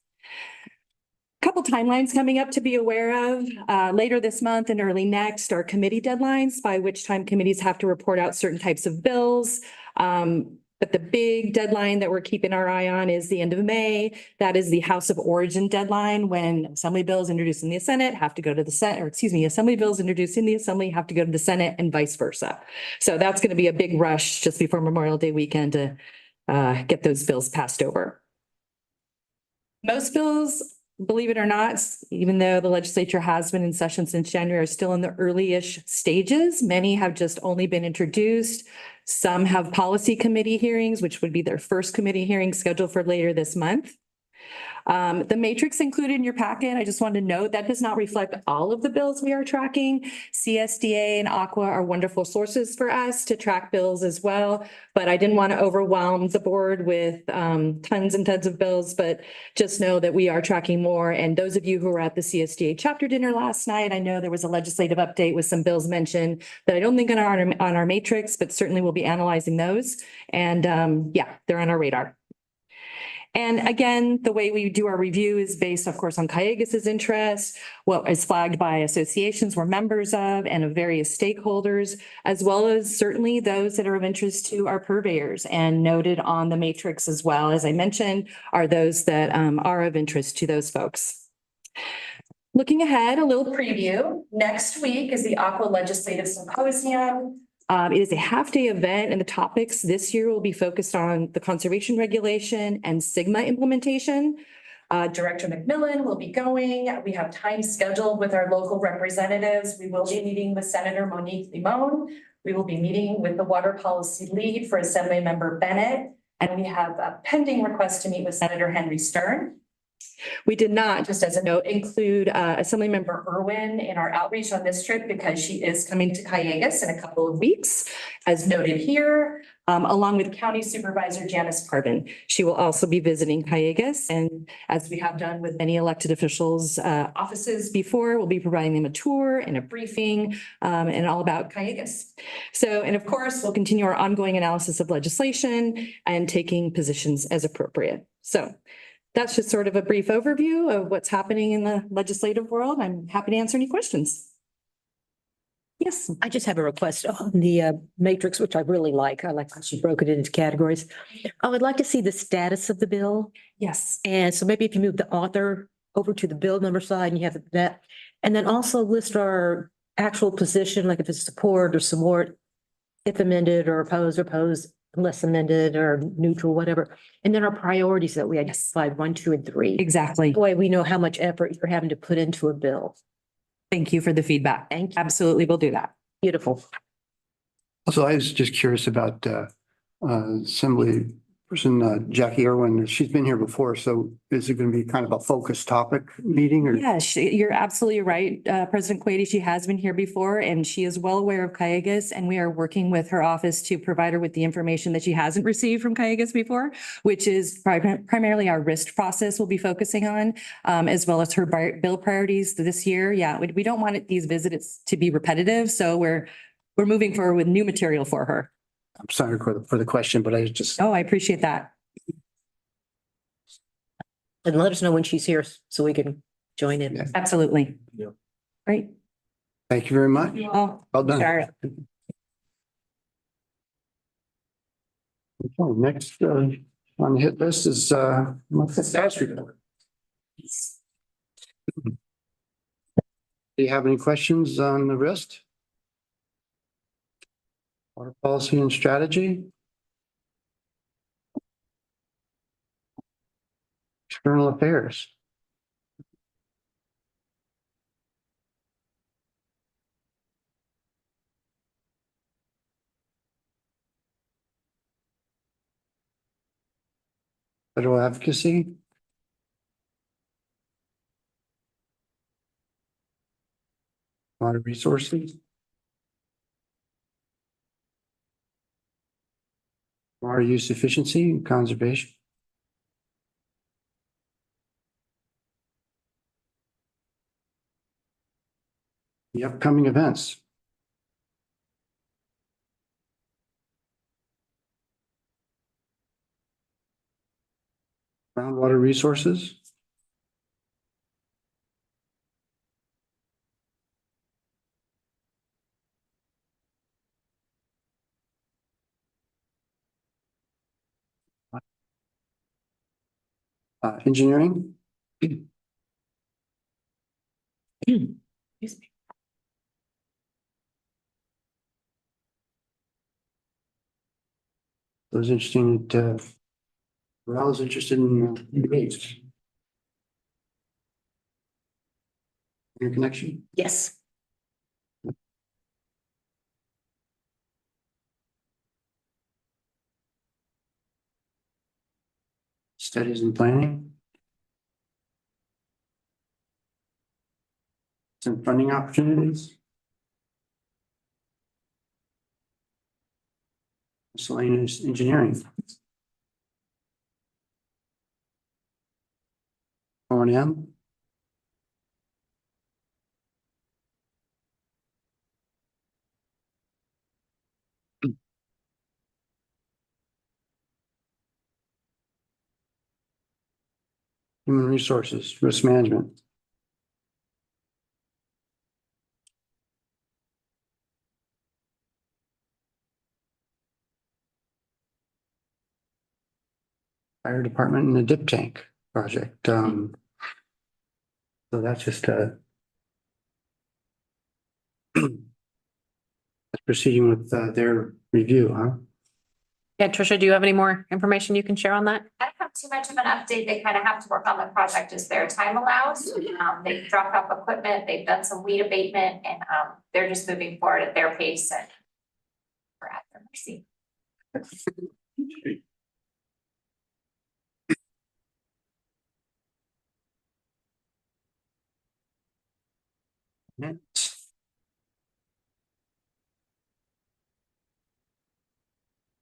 Couple timelines coming up to be aware of. Later this month and early next are committee deadlines, by which time committees have to report out certain types of bills. But the big deadline that we're keeping our eye on is the end of May. That is the House of Origin deadline, when assembly bills introduced in the Senate have to go to the Senate, or excuse me, assembly bills introduced in the Assembly have to go to the Senate and vice versa. So that's going to be a big rush just before Memorial Day weekend to get those bills passed over. Most bills, believe it or not, even though the legislature has been in session since January, are still in the early-ish stages. Many have just only been introduced. Some have policy committee hearings, which would be their first committee hearing scheduled for later this month. The matrix included in your packet, I just wanted to note that does not reflect all of the bills we are tracking. CSDA and Aqua are wonderful sources for us to track bills as well, but I didn't want to overwhelm the board with tons and tons of bills, but just know that we are tracking more. And those of you who were at the CSDA chapter dinner last night, I know there was a legislative update with some bills mentioned that I don't think are on our matrix, but certainly we'll be analyzing those. And yeah, they're on our radar. And again, the way we do our review is based, of course, on Calleguas' interest, what is flagged by associations we're members of and of various stakeholders, as well as certainly those that are of interest to our purveyors, and noted on the matrix as well, as I mentioned, are those that are of interest to those folks. Looking ahead, a little preview. Next week is the Aqua Legislative Symposium. It is a half-day event, and the topics this year will be focused on the conservation regulation and SIGMA implementation. Director McMillan will be going. We have time scheduled with our local representatives. We will be meeting with Senator Monique Limon. We will be meeting with the water policy lead for Assembly Member Bennett, and we have a pending request to meet with Senator Henry Stern. We did not, just as a note, include Assemblymember Irwin in our outreach on this trip because she is coming to Calleguas in a couple of weeks, as noted here, along with County Supervisor Janice Parvin. She will also be visiting Calleguas, and as we have done with many elected officials' offices before, we'll be providing them a tour and a briefing and all about Calleguas. So, and of course, we'll continue our ongoing analysis of legislation and taking positions as appropriate. So that's just sort of a brief overview of what's happening in the legislative world. I'm happy to answer any questions. Yes. I just have a request on the matrix, which I really like. I like how she broke it into categories. I would like to see the status of the bill. Yes. And so maybe if you move the author over to the bill number side and you have that, and then also list our actual position, like if it's support or support, if amended or opposed, unless amended or neutral, whatever. And then our priorities that we identified, 1, 2, and 3. Exactly. That way we know how much effort you're having to put into a bill. Thank you for the feedback. Thank you. Absolutely, we'll do that. Beautiful. Also, I was just curious about Assembly Person Jackie Irwin. She's been here before, so is it going to be kind of a focused topic meeting or? Yeah, you're absolutely right. President Quady, she has been here before and she is well aware of Calleguas, and we are working with her office to provide her with the information that she hasn't received from Calleguas before, which is primarily our RIST process we'll be focusing on, as well as her bill priorities this year. Yeah, we don't want these visits to be repetitive, so we're moving forward with new material for her. I'm sorry for the question, but I just. Oh, I appreciate that. And let us know when she's here so we can join in. Absolutely. Yeah. Great. Thank you very much. Oh, Well done. sure. Okay, next on the hit list is status report. Do you have any questions on the RIST? Water policy and strategy? External affairs? Federal advocacy? Water resources? Water use efficiency and conservation? The upcoming events? Groundwater resources? Engineering? Excuse me. Those interesting that Raul is interested in debates. Interconnection? Yes. Studies and planning? Some funding opportunities? Miscellaneous engineering? O&M? Human resources, risk management? Fire department and the dip tank project. So that's just that's proceeding with their review, huh? Yeah, Tricia, do you have any more information you can share on that? I don't have too much of an update. They kind of have to work on the project as their time allows. They've dropped off equipment, they've done some weed abatement, and they're just moving forward at their pace and we're at their mercy.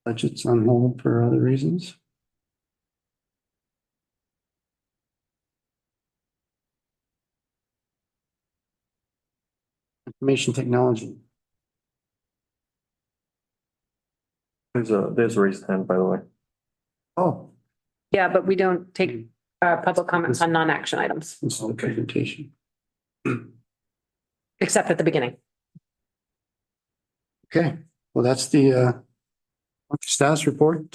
Budget's on hold for other reasons. Information technology. There's a raised hand, by the way. Oh, Yeah, but we don't take public comments on non-action items, this is the presentation. except at the beginning. Okay, well, that's the status report.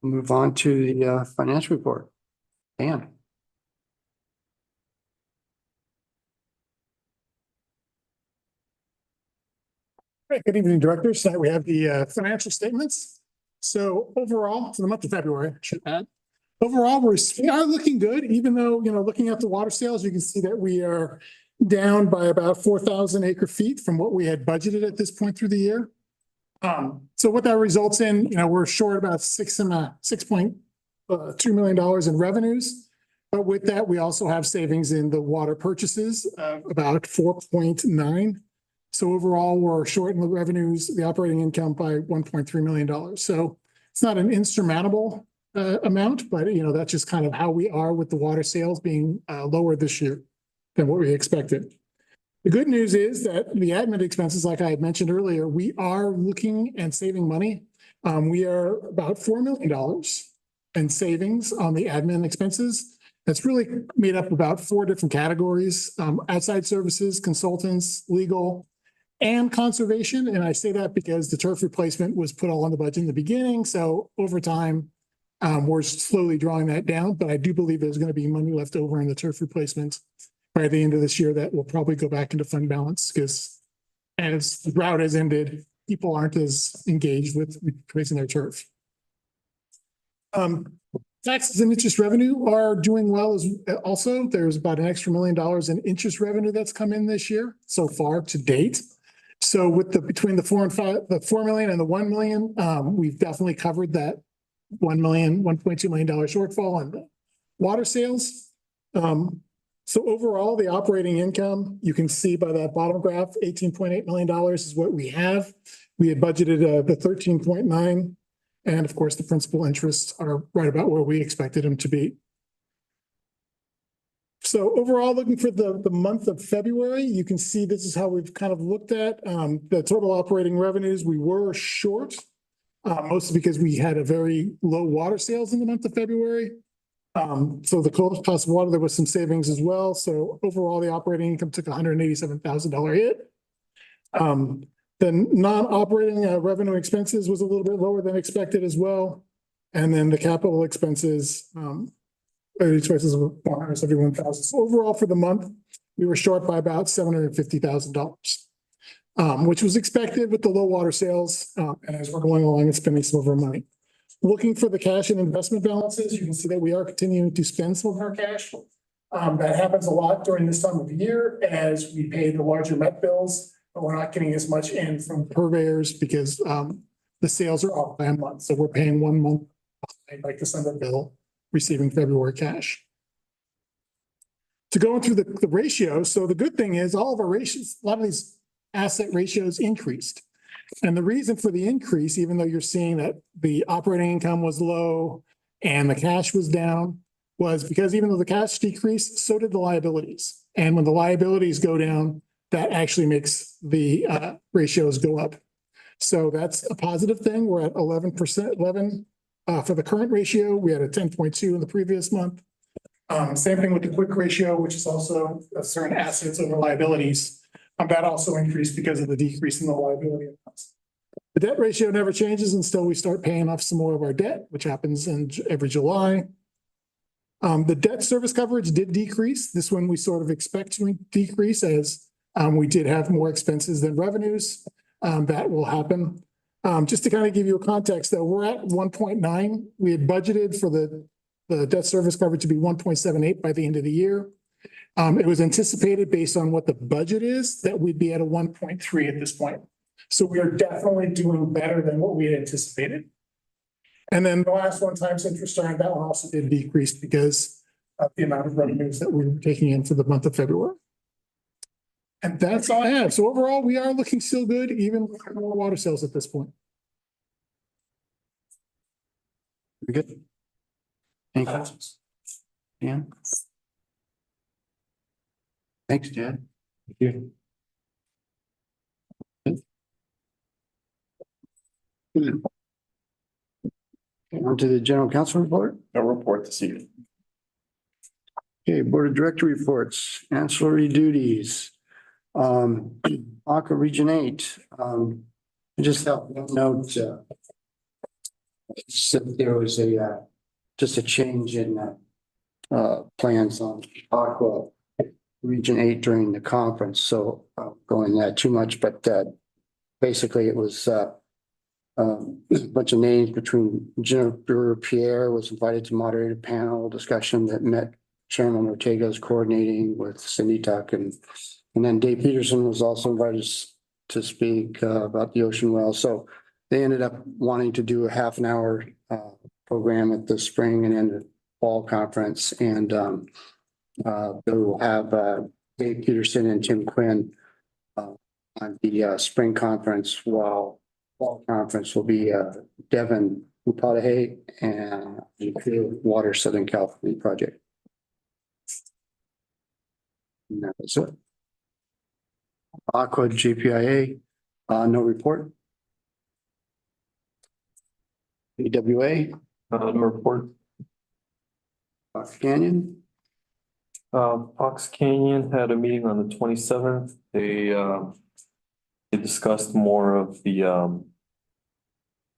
Move on to the financial report. Dan. Right, good evening, directors. Tonight we have the financial statements. So overall, for the month of February, I should add, overall, we are looking good, even though, looking at the water sales, you can see that we are down by about 4,000 acre feet from what we had budgeted at this point through the year. So what that results in, we're short about $6.2 million in revenues. But with that, we also have savings in the water purchases of about 4.9. So overall, we're short in the revenues, the operating income by $1.3 million. So it's not an insurmountable amount, but that's just kind of how we are with the water sales being lower this year than what we expected. The good news is that the admin expenses, like I had mentioned earlier, we are looking and saving money. We are about $4 million in savings on the admin expenses. That's really made up about 4 different categories: outside services, consultants, legal, and conservation. And I say that because the turf replacement was put all on the budget in the beginning. So over time, we're slowly drawing that down, but I do believe there's going to be money left over in the turf replacement by the end of this year that will probably go back into fund balance, because as the drought has ended, people aren't as engaged with replacing their turf. Taxes and interest revenue are doing well as also. There's about an extra $1 million in interest revenue that's come in this year so far to date. So with between the 4 million and the 1 million, we've definitely covered that $1.2 million shortfall on the water sales. So overall, the operating income, you can see by that bottom graph, $18.8 million is what we have. We had budgeted the 13.9, and of course, the principal interests are right about where we expected them to be. So overall, looking for the month of February, you can see this is how we've kind of looked at the total operating revenues. We were short, mostly because we had a very low water sales in the month of February. So the cost of water, there was some savings as well. So overall, the operating income took $187,000 hit. The non-operating revenue expenses was a little bit lower than expected as well. And then the capital expenses, expenses of $471,000. So overall for the month, we were short by about $750,000, which was expected with the low water sales. And as we're going along and spending some of our money. Looking for the cash and investment balances, you can see that we are continuing to spend some of our cash. That happens a lot during this time of the year as we pay the larger Met bills, but we're not getting as much in from purveyors because the sales are off by a month. So we're paying 1 month behind, like December bill, receiving February cash. To go through the ratios, so the good thing is all of our ratios, a lot of these asset ratios increased. And the reason for the increase, even though you're seeing that the operating income was low and the cash was down, was because even though the cash decreased, so did the liabilities. And when the liabilities go down, that actually makes the ratios go up. So that's a positive thing. We're at 11%, 11 for the current ratio. We had a 10.2 in the previous month. Same thing with the quick ratio, which is also certain assets over liabilities. That also increased because of the decrease in the liability amounts. The debt ratio never changes until we start paying off some more of our debt, which happens in every July. The debt service coverage did decrease. This one we sort of expect to decrease as we did have more expenses than revenues. That will happen. Just to kind of give you a context, though, we're at 1.9. We had budgeted for the debt service coverage to be 1.78 by the end of the year. It was anticipated based on what the budget is that we'd be at a 1.3 at this point. So we are definitely doing better than what we had anticipated. And then the last one times interest earned, that one also did decrease because of the amount of revenues that we were taking in for the month of February. And that's all I have. So overall, we are looking still good, even with more water sales at this point. Very good. Any questions? Dan? Thanks, Chad. Thank you. On to the general counsel report. No report this evening. Okay, board of director reports, ancillary duties. Aqua Region 8, I just have one note, there was just a change in, plans on Aqua Region 8 during the conference, so I won't go into that too much, but, basically it was, a bunch of names between Jennifer Pierre was invited to moderate a panel discussion that met Chairman Ortega's coordinating with Cindy Tuck and then Dave Peterson was also invited to speak about the ocean well. So they ended up wanting to do a half an hour program at the spring and end of fall conference. And they will have Dave Peterson and Tim Quinn on the spring conference, while fall conference will be Devin Upadahe and the Water Southern California Project. And that was it. Aqua GPIA, no report. EWA, No report. Fox Canyon, Fox Canyon had a meeting on the 27th. They discussed more of the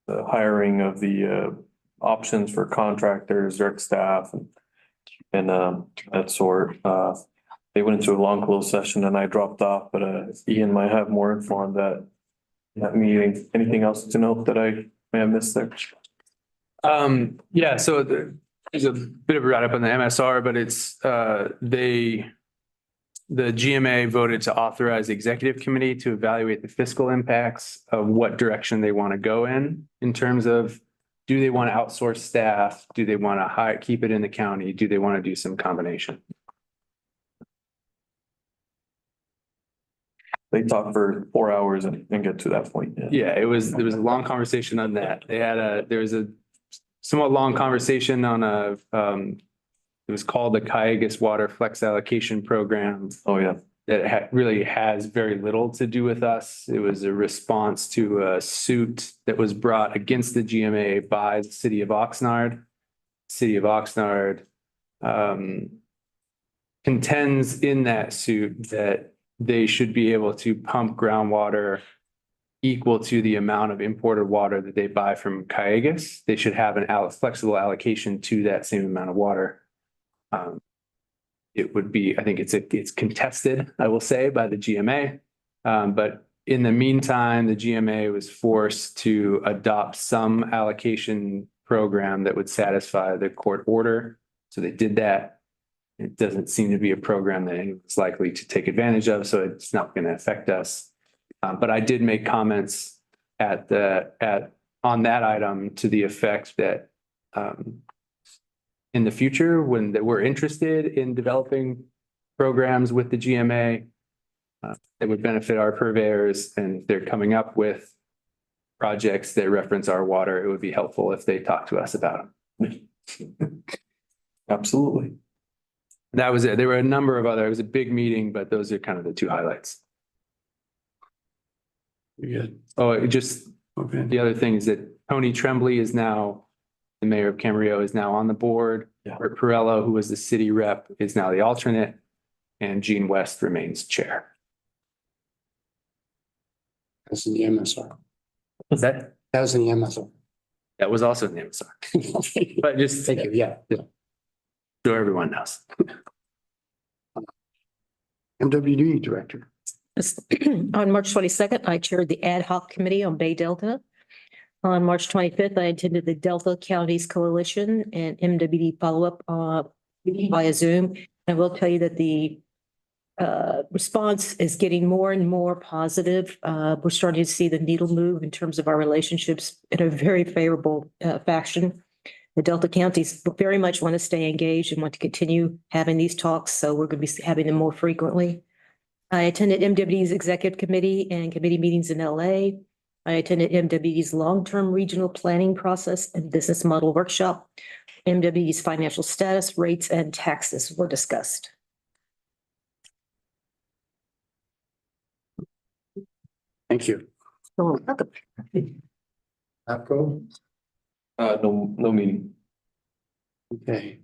hiring of the options for contractors, direct staff and that sort. They went into a long closed session and I dropped off, but Ian might have more info on that meeting. Anything else to note that I may have missed there? Yeah, so there's a bit of a write up on the MSR, but it's the GMA voted to authorize the executive committee to evaluate the fiscal impacts of what direction they want to go in terms of, do they want to outsource staff? Do they want to keep it in the county? Do they want to do some combination? They talked for 4 hours and get to that point. Yeah, there was a long conversation on that. There was a somewhat long conversation on it was called the Calleguas Water Flex Allocation Program. Oh, yeah. That really has very little to do with us. It was a response to a suit that was brought against the GMA by the city of Oxnard. City of Oxnard contends in that suit that they should be able to pump groundwater equal to the amount of imported water that they buy from Calleguas. They should have an flexible allocation to that same amount of water. It would be, I think it's contested, I will say, by the GMA. But in the meantime, the GMA was forced to adopt some allocation program that would satisfy the court order. So they did that. It doesn't seem to be a program that anyone's likely to take advantage of, so it's not going to affect us. But I did make comments on that item to the effect that in the future, when we're interested in developing programs with the GMA that would benefit our purveyors, and they're coming up with projects that reference our water, it would be helpful if they talk to us about them. Absolutely. That was it. There were a number of other, it was a big meeting, but those are kind of the two highlights. good. Oh, Okay. the other thing is that Tony Tremblay is now, the mayor of Camarillo is now on the board. Yeah. Art Perello, who was the city rep, is now the alternate, and Gene West remains chair. That's in the MSR. Was that? That was in the MSR. That was also in the MSR. But just Thank you. Yeah. so everyone knows. MWD director. On March 22nd, I chaired the ad hoc committee on Bay Delta. On March 25th, I attended the Delta Counties Coalition and MWD follow-up via Zoom. I will tell you that the response is getting more and more positive. We're starting to see the needle move in terms of our relationships in a very favorable fashion. The Delta counties very much want to stay engaged and want to continue having these talks, so we're going to be having them more frequently. I attended MWD's executive committee and committee meetings in LA. I attended MWD's long-term regional planning process and business model workshop. MWD's financial status, rates, and taxes were discussed. Thank you. APCO, No meeting. okay.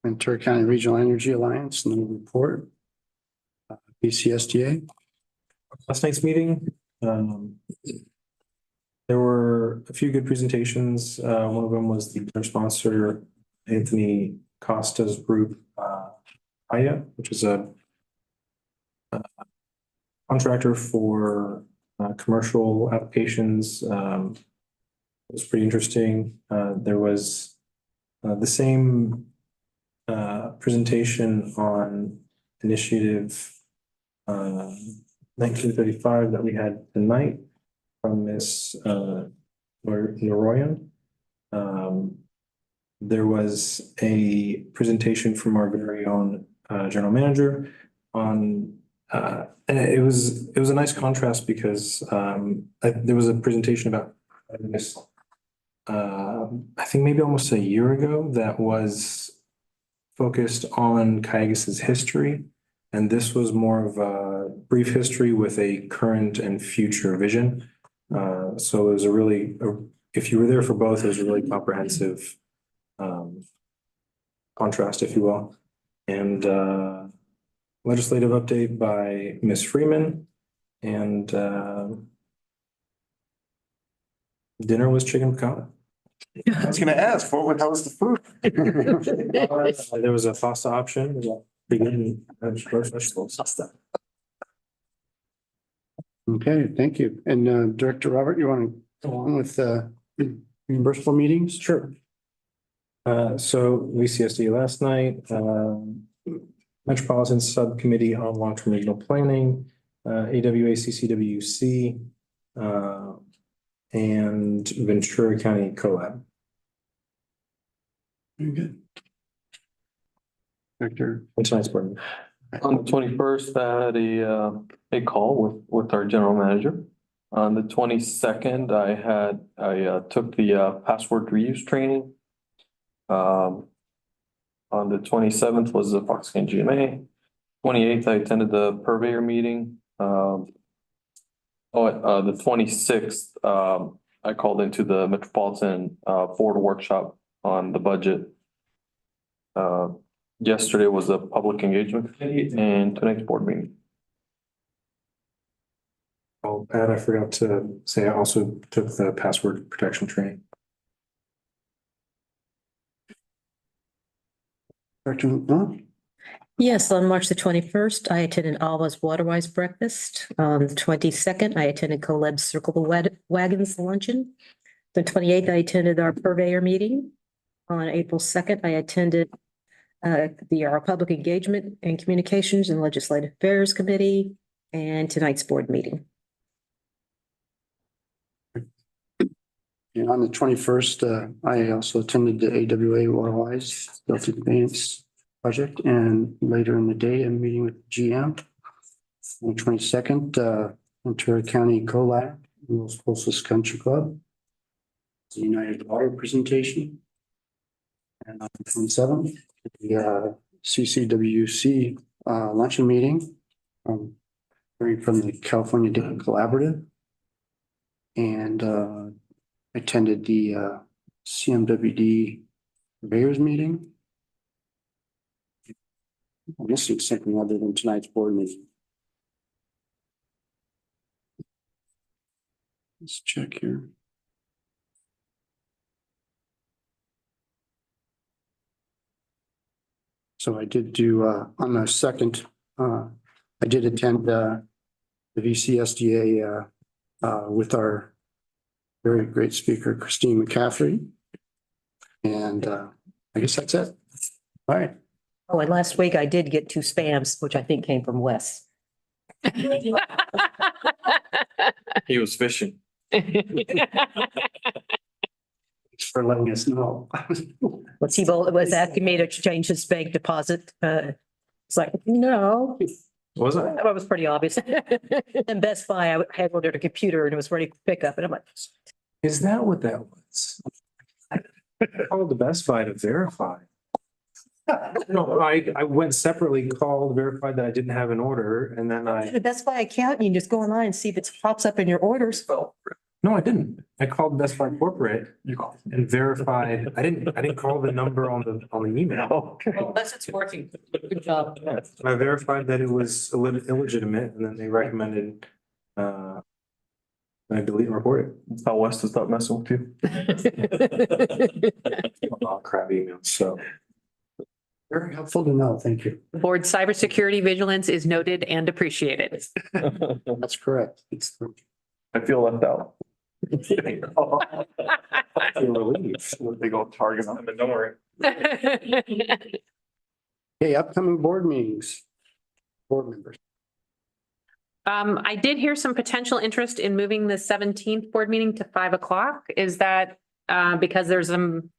Ventura County Regional Energy Alliance, no report. BCSDA, Last night's meeting, there were a few good presentations. One of them was the sponsor, Anthony Costa's group, Aya, which is a contractor for commercial applications. It was pretty interesting. There was the same presentation on initiative 1935 that we had tonight from Ms. Noroyan. There was a presentation from our very own general manager on and it was a nice contrast because there was a presentation about this I think maybe almost a year ago that was focused on Calleguas's history. And this was more of a brief history with a current and future vision. So it was if you were there for both, it was a really comprehensive contrast, if you will. And legislative update by Ms. Freeman. And dinner was chicken piccata. I was gonna ask, how was the food? There was a pasta option. Vegetables. okay, thank you. And Director Robert, you want to go on with reimbursable meetings? Sure. So VCSD last night, Metropolitan Subcommittee on Long-Term Regional Planning, AWA CCWC, and Ventura County CoLab. Very good. Director. Tonight's board meeting. On the 21st, I had a call with our general manager. On the 22nd, I took the password reuse training. On the 27th was the Foxconn GMA. 28th, I attended the purveyor meeting. The 26th, I called into the Metropolitan Board workshop on the budget. Yesterday was a public engagement committee and tonight's board meeting. Oh, and I forgot to say, I also took the password protection training. Director McMillan? Yes, on March the 21st, I attended Alva's Waterwise breakfast. On the 22nd, I attended CoLab's Circle the Wagons luncheon. The 28th, I attended our purveyor meeting. On April 2nd, I attended our Public Engagement and Communications and Legislative Affairs Committee and tonight's board meeting. And on the 21st, I also attended the AWA Waterwise Delta Advance project, and later in the day, I'm meeting with GM. On the 22nd, Ventura County CoLab, Los Pozos Country Club, the United Water presentation. And on the 27th, the CCWC luncheon meeting, hearing from the California Data Collaborative. And attended the CMWD purveyors meeting. I'm missing something other than tonight's board meeting. Let's check here. So I did do on the 2nd, I did attend the VCSDA with our very great speaker, Christine McCaffrey. And I guess that's it. All right. Oh, and last week I did get 2 spams, which I think came from Wes. He was fishing. Thanks for letting us know. Well, T-Bolt was asking me to change his bank deposit. It's like, no. Was I? That was pretty obvious. And Best Buy, I had ordered a computer and it was ready for pickup and I'm like, Is that what that was? I called the Best Buy to verify. No, I went separately, called, verified that I didn't have an order, and then the Best Buy account, you can just go online and see if it pops up in your orders. no, I didn't. I called Best Buy corporate and verified. I didn't call the number on the email. Well, unless it's working. Good job. I verified that it was illegitimate, and then they recommended I delete and report it. That's how West is not messing with you. Oh, crap emails, so. Very helpful to know. Thank you. The board's cybersecurity vigilance is noted and appreciated. That's correct. I feel left out. You're relieved. They go target on But don't worry. Okay, upcoming board meetings. Board members. I did hear some potential interest in moving the 17th board meeting to 5 o'clock. Is that because there's some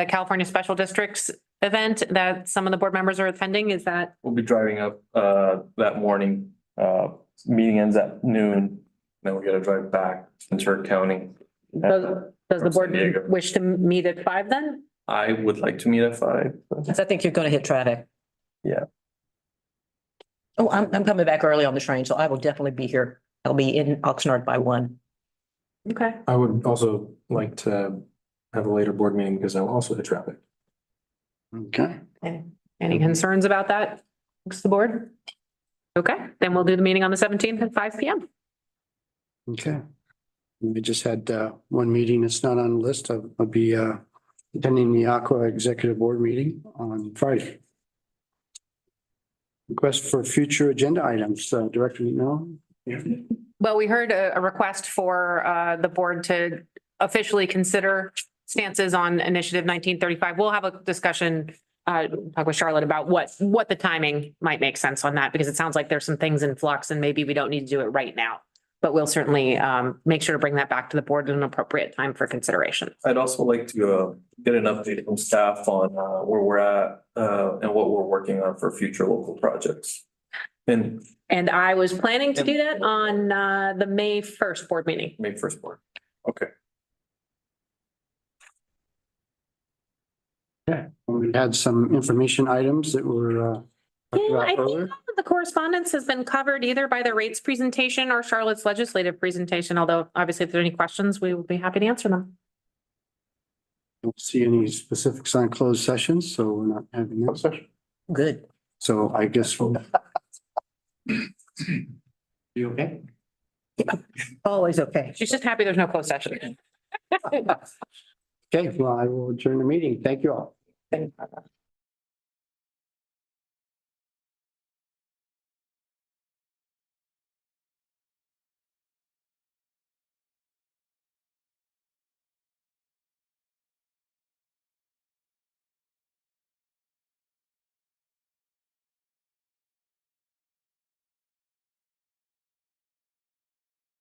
California Special Districts event that some of the board members are attending? Is that? We'll be driving up that morning. Meeting ends at noon. Then we gotta drive back to Ventura County. Does the board San Diego. wish to meet at 5 then? I would like to meet at 5. Because I think you're going to hit traffic. Yeah. Oh, I'm coming back early on the train, so I will definitely be here. I'll be in Oxnard by 1. Okay. I would also like to have a later board meeting because I will also hit traffic. Okay. Any concerns about that? Looks the board? Okay, then we'll do the meeting on the 17th at 5 p.m. Okay. We just had one meeting that's not on the list. I'll be attending the Aqua Executive Board meeting on Friday. Request for future agenda items, Director McMillan. Well, we heard a request for the board to officially consider stances on Initiative 1935. We'll have a discussion, talk with Charlotte about what the timing might make sense on that, because it sounds like there's some things in flux and maybe we don't need to do it right now. But we'll certainly make sure to bring that back to the board at an appropriate time for consideration. I'd also like to get an update from staff on where we're at and what we're working on for future local projects. And And I was planning to do that on the May 1st board meeting. May 1st board. Okay. Yeah, we had some information items that were talked Yeah, about I think earlier. all of the correspondence has been covered either by the rates presentation or Charlotte's legislative presentation, although obviously if there are any questions, we will be happy to answer them. Don't see any specifics on closed sessions, so we're not having that session. Good. So I guess we'll. You okay? Always okay. She's just happy there's no closed session. Okay, well, I will adjourn the meeting. Thank you all.